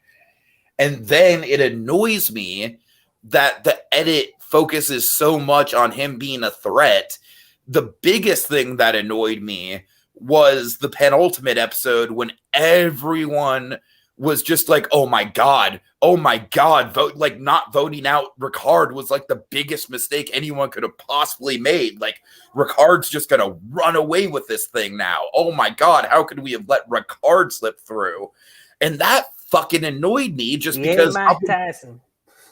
And then it annoys me that the edit focuses so much on him being a threat. The biggest thing that annoyed me was the penultimate episode when everyone was just like, oh my God, vote, like not voting out Ricard was like the biggest mistake anyone could have possibly made. Like Ricard's just going to run away with this thing now. Oh my God, how could we have let Ricard slip through? And that fucking annoyed me just because Mike Tyson.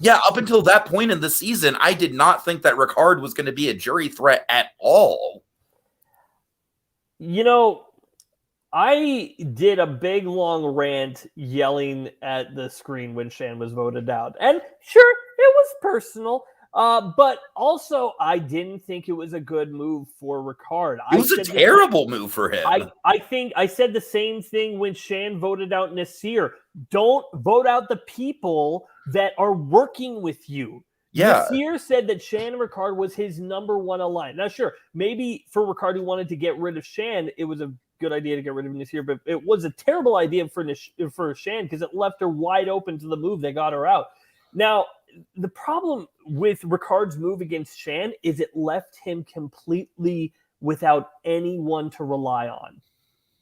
Yeah, up until that point in the season, I did not think that Ricard was going to be a jury threat at all. You know, I did a big, long rant yelling at the screen when Shan was voted out. And sure, it was personal. But also, I didn't think it was a good move for Ricard. It was a terrible move for him. I think I said the same thing when Shan voted out Nasir. Don't vote out the people that are working with you. Yeah. Nasir said that Shan and Ricard was his number one alliance. Now, sure, maybe for Ricard who wanted to get rid of Shan, it was a good idea to get rid of Nasir, but it was a terrible idea for Shan because it left her wide open to the move that got her out. Now, the problem with Ricard's move against Shan is it left him completely without anyone to rely on.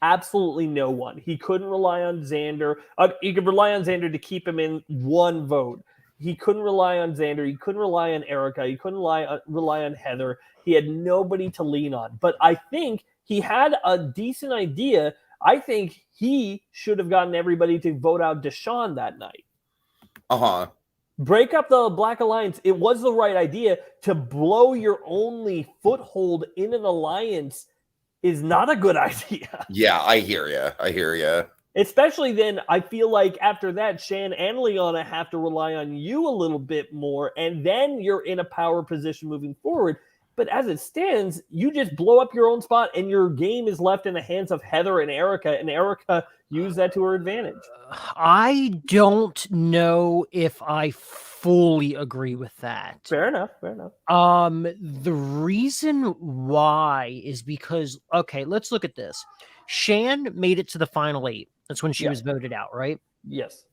Absolutely no one. He couldn't rely on Xander. He could rely on Xander to keep him in one vote. He couldn't rely on Xander. He couldn't rely on Erica. He couldn't rely on Heather. He had nobody to lean on. But I think he had a decent idea. I think he should have gotten everybody to vote out Deshaun that night. Uh-huh. Break up the Black Alliance. It was the right idea. To blow your only foothold in an alliance is not a good idea. Yeah, I hear you. Especially then, I feel like after that, Shan and Liana have to rely on you a little bit more, and then you're in a power position moving forward. But as it stands, you just blow up your own spot, and your game is left in the hands of Heather and Erica used that to her advantage. I don't know if I fully agree with that. Fair enough. The reason why is because, okay, let's look at this. Shan made it to the final 8. That's when she was voted out, right? Yes.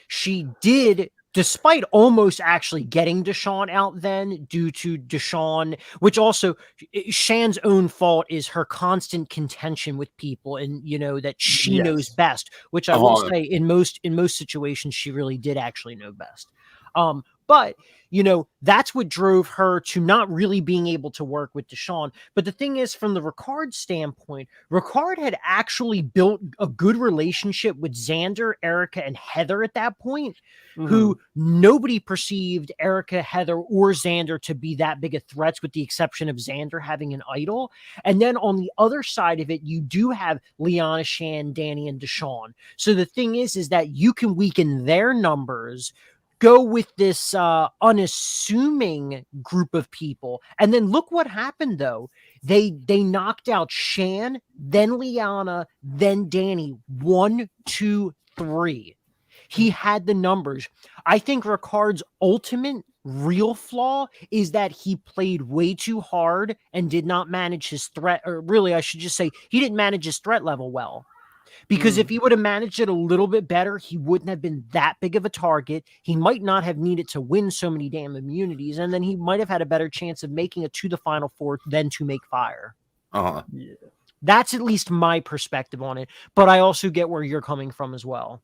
She did, despite almost actually getting Deshaun out then, due to Deshaun, which also Shan's own fault is her constant contention with people, and you know that she knows best, which I will say in most situations she really did actually know best. But, that's what drove her to not really being able to work with Deshawn. But the thing is, from the Ricard standpoint, Ricard had actually built a good relationship with Xander, Erica, and Heather at that point, who nobody perceived Erica, Heather, or Xander to be that big of threats, with the exception of Xander having an idol. And then on the other side of it, you do have Liana, Shan, Danny, and Deshawn. So the thing is that you can weaken their numbers, go with this unassuming group of people. And then look what happened, though. They knocked out Shan, then Liana, then Danny. 1, 2, 3. He had the numbers. I think Ricard's ultimate real flaw is that he played way too hard and did not manage his threat, or really, I should just say, he didn't manage his threat level well. Because if he would have managed it a little bit better, he wouldn't have been that big of a target. He might not have needed to win so many damn immunities, and then he might have had a better chance of making it to the Final Four than to make fire. Yeah. That's at least my perspective on it, but I also get where you're coming from as well.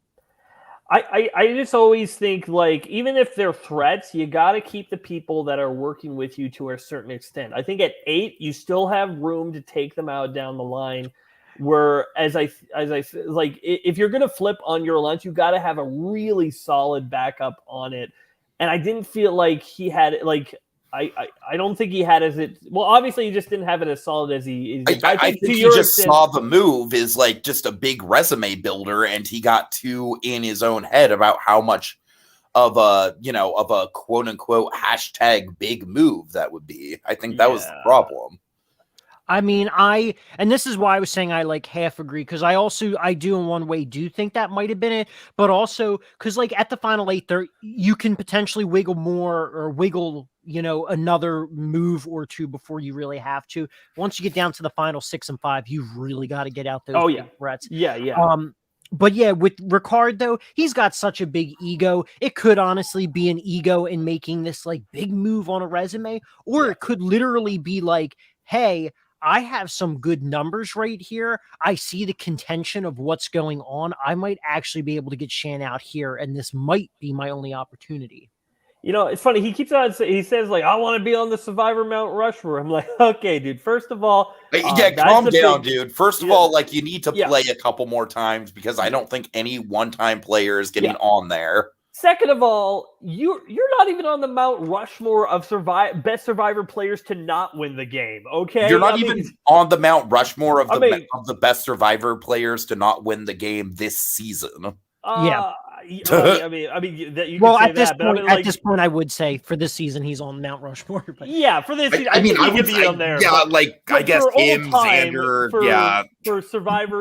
I just always think, like, even if they're threats, you got to keep the people that are working with you to a certain extent. I think at 8, you still have room to take them out down the line. Where as I like, if you're gonna flip on your lunch, you got to have a really solid backup on it. And I didn't feel like he had it. Like I don't think he had as it. Well, obviously, he just didn't have it as solid as he. I think he just saw the move as like just a big resume builder, and he got too in his own head about how much of a quote unquote hashtag big move that would be. I think that was the problem. I mean, and this is why I was saying I like half agree, because I do in one way do think that might have been it, but also because like at the Final 8 there, you can potentially wiggle more or wiggle, another move or two before you really have to. Once you get down to the Final 6 and 5, you've really got to get out those big threats. Yeah. But yeah, with Ricard though, he's got such a big ego. It could honestly be an ego in making this like big move on a resume, or it could literally be like, hey, I have some good numbers right here. I see the contention of what's going on. I might actually be able to get Shan out here, and this might be my only opportunity. It's funny. He keeps on. He says like, "I want to be on the Survivor Mount Rushmore." I'm like, okay, dude. First of all, calm down, dude. First of all, like you need to play a couple more times, because I don't think any one-time player is getting on there. Second of all, you're not even on the Mount Rushmore of best Survivor players to not win the game. Okay, you're not even on the Mount Rushmore of the best Survivor players to not win the game this season. Yeah. I mean, that you. Well, can say at this that, point, but at this point, I would say for this season he's on Mount Rushmore. But for this season, I mean, I would be on there. Yeah, I guess him, Xander. For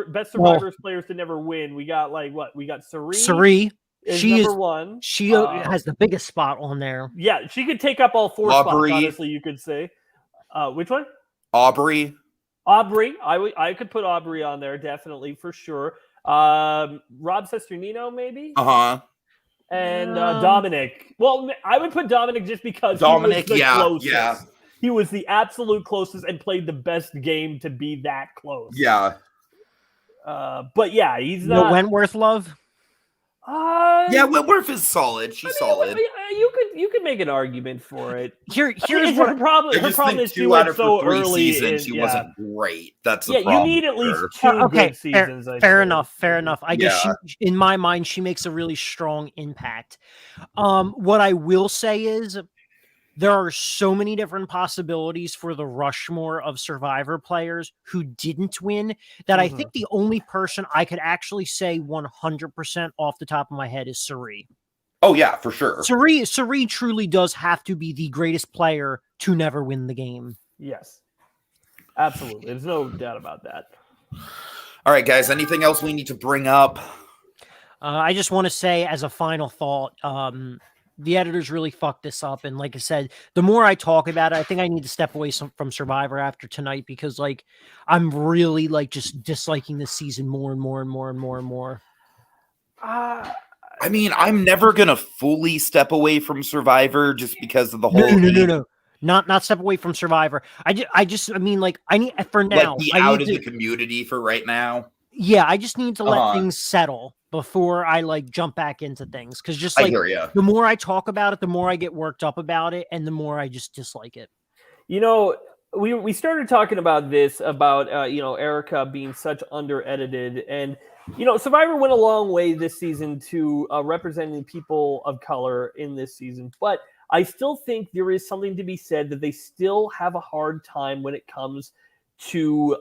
best Survivors players to never win, we got we got Sari. She is one. She has the biggest spot on there. Yeah, she could take up all 4 spots. Honestly, you could say. Which one? Aubrey. I could put Aubrey on there definitely for sure. Rob Sesternino maybe. And Dominic. Well, I would put Dominic just because Dominic. He was the closest. Yeah. He was the absolute closest and played the best game to be that close. Yeah. But yeah, he's not. No Wentworth love. Wentworth is solid. She's solid. You could make an argument for it. Here's what her problem. Her problem is she went so early. She wasn't great. That's the problem. You need at least 2 good seasons. Fair enough. I guess in my mind, she makes a really strong impact. What I will say is, there are so many different possibilities for the Rushmore of Survivor players who didn't win that I think the only person I could actually say 100% off the top of my head is Sari. Oh, yeah, for sure. Sari truly does have to be the greatest player to never win the game. Yes, absolutely. There's no doubt about that. All right, guys, anything else we need to bring up? I just want to say as a final thought, the editors really fucked this up. And like I said, the more I talk about it, I think I need to step away from Survivor after tonight, because like I'm really like just disliking this season more and more and more and more and more. I mean, I'm never going to fully step away from Survivor just because of the whole... No. Not step away from Survivor. I mean, like, I need, for now... Like, be out of the community for right now? Yeah, I just need to let things settle before I like jump back into things. Because just like the more I talk about it, the more I get worked up about it, and the more I just dislike it. You know, we started talking about this about Erica being such under-edited, and Survivor went a long way this season to representing people of color in this season, but I still think there is something to be said that they still have a hard time when it comes to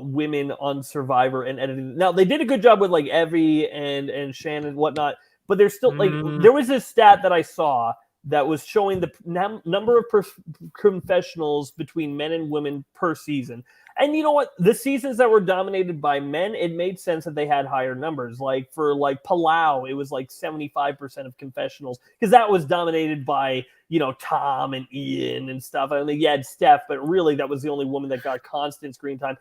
women on Survivor and editing. Now they did a good job with like Evie and Shan and whatnot, but there's still like there was this stat that I saw that was showing the number of confessionals between men and women per season. And you know what? The seasons that were dominated by men, it made sense that they had higher numbers. Like for like Palau, it was like 75% of confessionals because that was dominated by, Tom and Ian and stuff. I mean, you had Steph, but really that was the only woman that got constant screen time.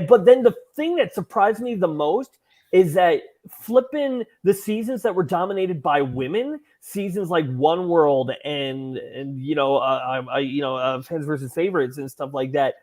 But then the thing that surprised me the most is that flipping the seasons that were dominated by women, seasons like One World and Fans versus Favorites and stuff like that,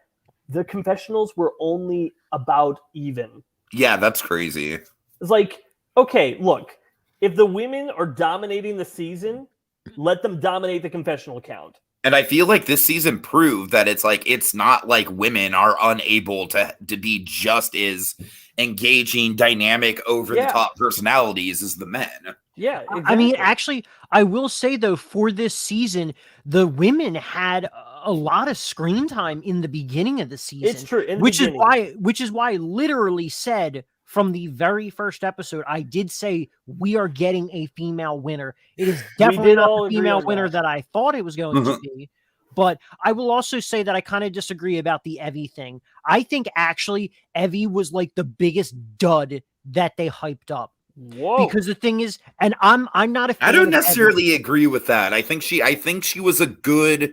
the confessionals were only about even. Yeah, that's crazy. It's like, okay, look, if the women are dominating the season, let them dominate the confessional count. And I feel like this season proved that it's not like women are unable to be just as engaging, dynamic, over-the-top personalities as the men. Yeah, exactly. I mean, actually, I will say, though, for this season, the women had a lot of screen time in the beginning of the season. It's true. Which is why I literally said from the very first episode, I did say we are getting a female winner. It is definitely not the female winner that I thought it was going to be. But I will also say that I kind of disagree about the Evie thing. I think actually Evie was like the biggest dud that they hyped up. Whoa. Because the thing is, and I'm not a fan. I don't necessarily agree with that. I think she was a good.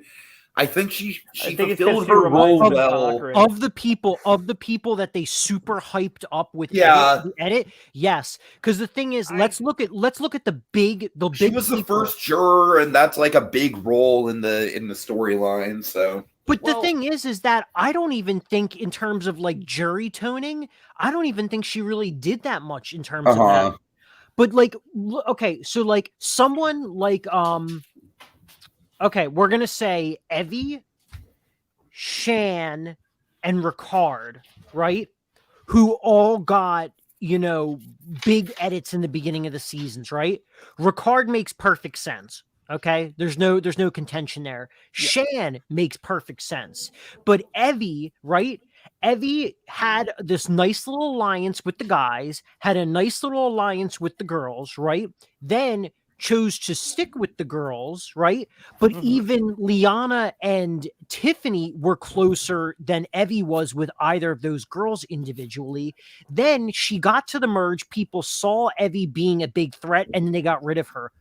I think she fulfilled her role well. Of the people that they super hyped up with the edit, yes. Because the thing is, let's look at the big. She was the first juror, and that's like a big role in the storyline. So, but the thing is that I don't even think in terms of like jury toning, I don't even think she really did that much in terms of that. But like, okay, so like someone like okay, we're going to say Evie, Shan, and Ricard, right? Who all got, big edits in the beginning of the seasons, right? Ricard makes perfect sense. Okay? There's no contention there. Yeah. Shan makes perfect sense. But Evie, right? Evie had this nice little alliance with the guys, had a nice little alliance with the girls, right? Then chose to stick with the girls, right? But even Liana and Tiffany were closer than Evie was with either of those girls individually. Then she got to the merge. People saw Evie being a big threat, and then they got rid of her.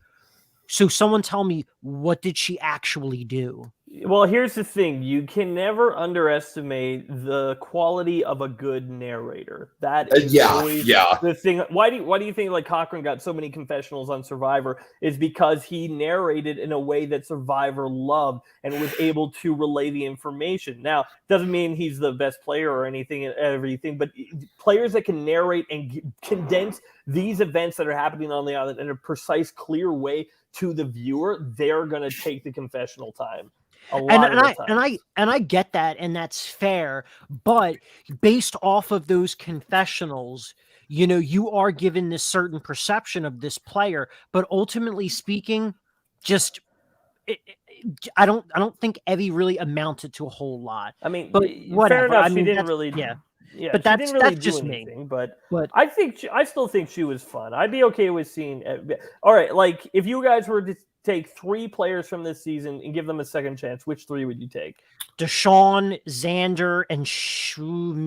So someone tell me, what did she actually do? Well, here's the thing. You can never underestimate the quality of a good narrator. That is always the thing. Why do you think like Cochran got so many confessionals on Survivor? Is because he narrated in a way that Survivor loved and was able to relay the information. Now, doesn't mean he's the best player or anything and everything, but players that can narrate and condense these events that are happening on the island in a precise, clear way to the viewer, they're going to take the confessional time. And I get that, and that's fair, but based off of those confessionals, you are given this certain perception of this player, but ultimately speaking, I don't think Evie really amounted to a whole lot. I mean, but whatever. Fair enough, she didn't really. Yeah, but that's just anything, me. But I still think she was fun. I'd be okay with seeing. All right, like if you guys were to take 3 players from this season and give them a second chance, which 3 would you take? Deshaun, Xander, and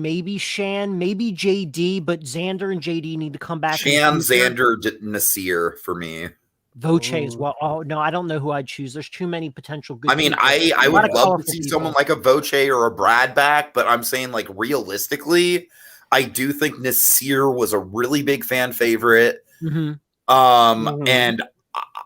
maybe Shan, maybe JD, but Xander and JD need to come back. Shan, Xander, Nasir for me. Voce as well. Oh no, I don't know who I'd choose. There's too many potential good. I mean, I would love to see someone like a Voce or a Brad back, but I'm saying like realistically, I do think Nasir was a really big fan favorite. And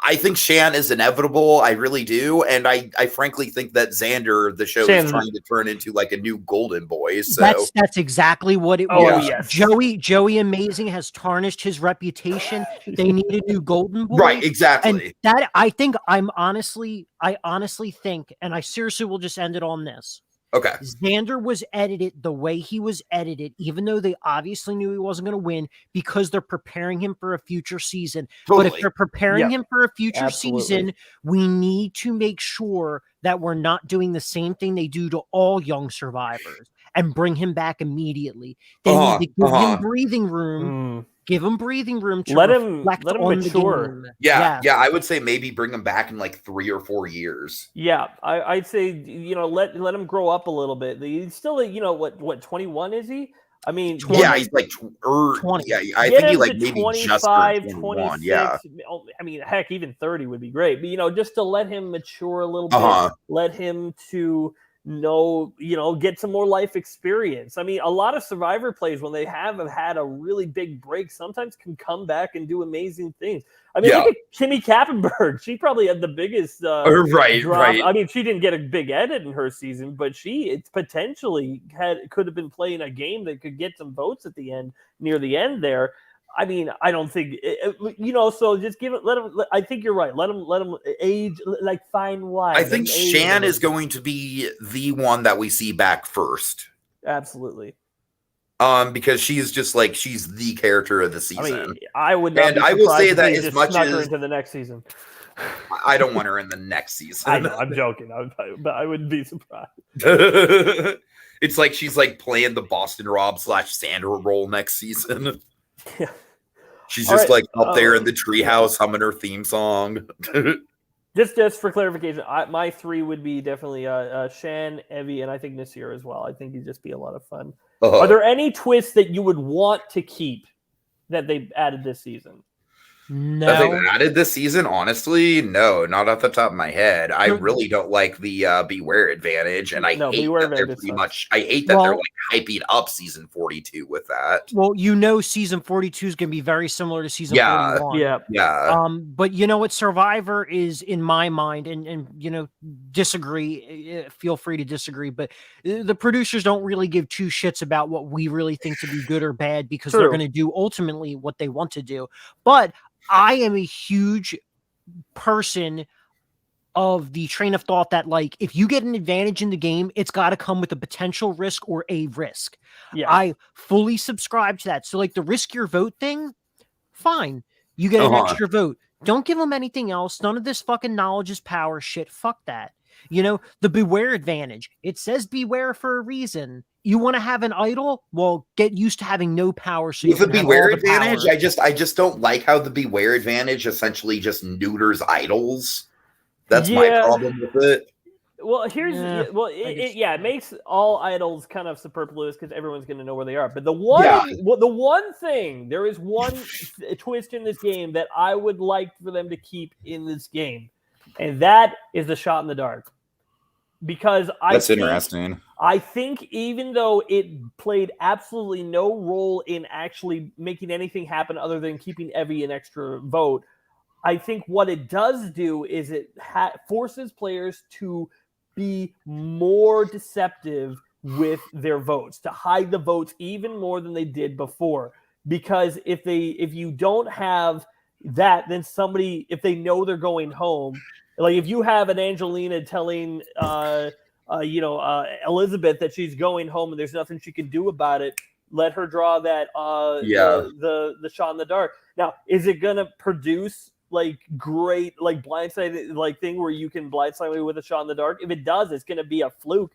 I think Shan is inevitable. I really do. And I frankly think that Xander, the show, Shan's- is trying to turn into like a new Golden Boy. So That's exactly what it Oh, was. yes. Joey Amazing has tarnished his reputation. They need a new Golden Boy. right, exactly. And that I honestly think, and I seriously will just end it on this. Okay. Xander was edited the way he was edited, even though they obviously knew he wasn't going to win, because they're preparing him for a future season. Totally. But if they're preparing him for a future Absolutely. season, we need to make sure that we're not doing the same thing they do to all young survivors and bring him back immediately. They need to give him breathing room. Give him breathing room to let him reflect on mature. the game. Yeah, I would say maybe bring him back in like 3 or 4 years. Yeah, I'd say, let him grow up a little bit. He's still, what 21 is he? I mean, 20. Yeah, he's like 20. Yeah, I think he like to maybe 25, just turned 21. 26. Yeah. I mean, heck, even 30 would be great. But just to let him mature a little bit, let him to get some more life experience. I mean, a lot of Survivor plays, when they have had a really big break, sometimes can come back and do amazing things. I mean, look at Kimmy Kappenberg. She probably had the biggest right. I mean, she didn't get a big edit in her season, but she potentially could have been playing a game that could get some votes at the end, near the end there. I mean, I don't think so. Just let him. I think you're right. Let him age, like fine wine. I think Shan is going to be the one that we see back first. Absolutely. Because she's just like, she's the character of the season. I mean, I would not. And be I will say surprised that if they as just much snuck her as into the next season. I don't want her in the next season. I know, I'm joking, but I wouldn't be surprised. It's like she's like playing the Boston Rob / Sandra role next season. Yeah. She's just right. like up there in the treehouse humming her theme song. Just for clarification, my 3 would be definitely Shan, Evie, and I think Nasir as well. I think he'd just be a lot of fun. Are there any twists that you would want to keep that they've added this season? No. Have they added this season? Honestly, no, not off the top of my head. I really don't like the Beware advantage, and I hate that they're pretty much. I hate that they're like hyping up season 42 with that. Well, season 42 is going to be very similar to season 41. Yeah. But you know what? Survivor is, in my mind, and disagree. Feel free to disagree, but the producers don't really give two shits about what we really think to be good or bad, because they're going to do ultimately what they want to do. But I am a huge person of the train of thought that, like, if you get an advantage in the game, it's got to come with a potential risk or a risk. Yeah. I fully subscribe to that. So, like, the risk your vote thing, fine. You get an extra vote. Don't give them anything else. None of this fucking knowledge is power shit. Fuck that. The Beware advantage. It says Beware for a reason. You want to have an idol? Well, get used to having no power. So with the Beware advantage, I just don't like how the Beware advantage essentially just neuters idols. That's my problem with it. Well, it makes all idols kind of superfluous because everyone's going to know where they are. But the one thing, there is one twist in this game that I would like for them to keep in this game, and that is the shot in the dark. Because that's interesting. I think even though it played absolutely no role in actually making anything happen other than keeping Evie an extra vote, I think what it does do is it forces players to be more deceptive with their votes, to hide the votes even more than they did before. Because if you don't have that, then somebody, if they know they're going home, like if you have an Angelina telling Elizabeth that she's going home and there's nothing she can do about it, let her draw that the shot in the dark. Now, is it gonna produce like great like blindside like thing where you can blindside me with a shot in the dark? If it does, it's gonna be a fluke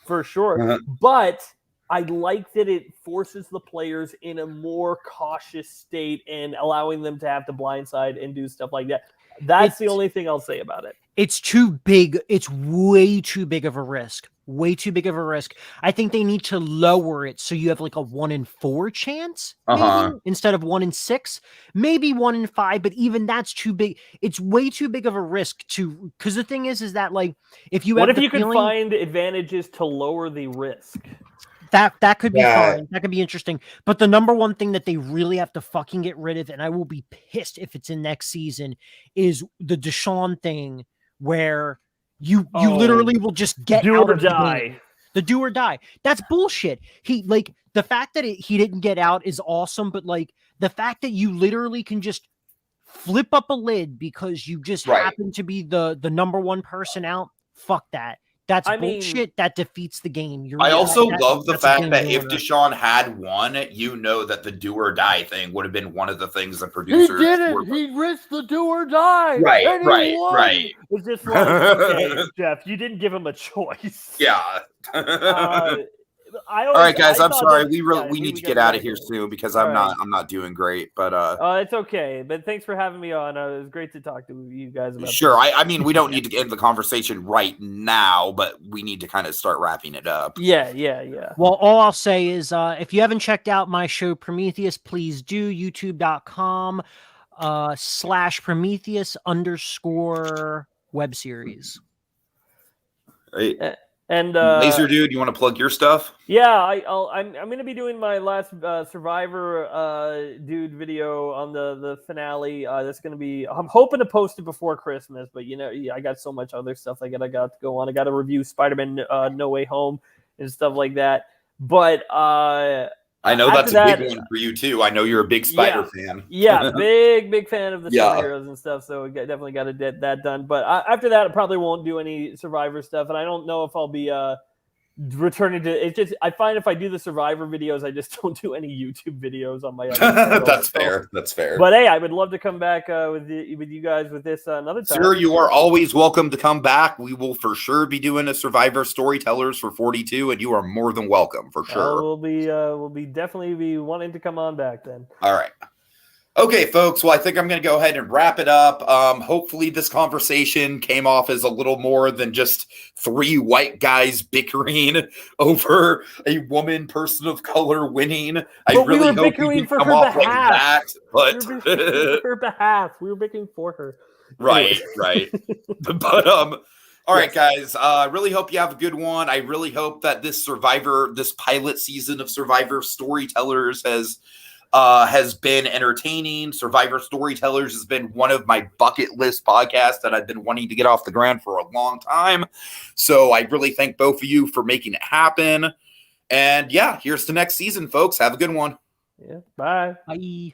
for sure. But I like that it forces the players in a more cautious state and allowing them to have to blindside and do stuff like that. That's the only thing I'll say about it. It's too big. It's way too big of a risk. Way too big of a risk. I think they need to lower it so you have like a 1 in 4 chance, maybe, instead of 1 in 6, maybe 1 in 5. But even that's too big. It's way too big of a risk because the thing is that like if you what if you could find advantages to lower the risk? That could be Yeah. fine. That could be interesting. But the number one thing that they really have to fucking get rid of, and I will be pissed if it's in next season, is the Deshaun thing where you literally will just get do out or of the die. game. The do or die. That's bullshit. The fact that he didn't get out is awesome, but like the fact that you literally can just flip up a lid because you just happen to be the number one person out, fuck that. That's bullshit. That defeats the game. I also love the fact that if ruiner. Deshaun had won, you know that the do or die thing would have been one of the things the producers He did it. He risked the do or die. Right, and he right, won. right. It's just like, okay, Jeff, you didn't give him a choice. Yeah. All right, guys. I'm sorry. That, we need to get out of here soon because I'm not doing great. But it's okay. But thanks for having me on. It was great to talk to you guys about. Sure. I mean, we don't need to end the conversation right now, but we need to kind of start wrapping it up. Yeah. Well, all I'll say is if you haven't checked out my show Prometheus, please do. YouTube.com /Prometheus_ web series. Right. And Lazerdude, you want to plug your stuff? Yeah, I'm going to be doing my last Survivor dude video on the finale. That's going to be. I'm hoping to post it before Christmas, but I got so much other stuff I got to go on. I got to review Spider-Man No Way Home and stuff like that. But I know that's a big one for you too. I know you're a big Spider fan. Yeah, big fan of the superheroes and stuff. So we definitely got to get that done. But after that, I probably won't do any Survivor stuff, and I don't know if I'll be returning to. It's just I find if I do the Survivor videos, I just don't do any YouTube videos on my other That's fair. That's fair. But hey, I would love to come back with you guys with this another time. Sir, you are always welcome to come back. We will for sure be doing a Survivor Storytellers for 42, and you are more than welcome for sure. We'll be definitely be wanting to come on back then. All right. Okay, folks. Well, I think I'm going to go ahead and wrap it up. Hopefully this conversation came off as a little more than just three white guys bickering over a person of color winning. I really hope you didn't come off like that. But we were her behalf. We were bickering for her. Right. But all right, guys. Really hope you have a good one. I really hope that this pilot season of Survivor Storytellers has been entertaining. Survivor Storytellers has been one of my bucket list podcasts that I've been wanting to get off the ground for a long time. So I really thank both of you for making it happen. And yeah, here's to next season, folks. Have a good one. Yeah. Bye. Bye.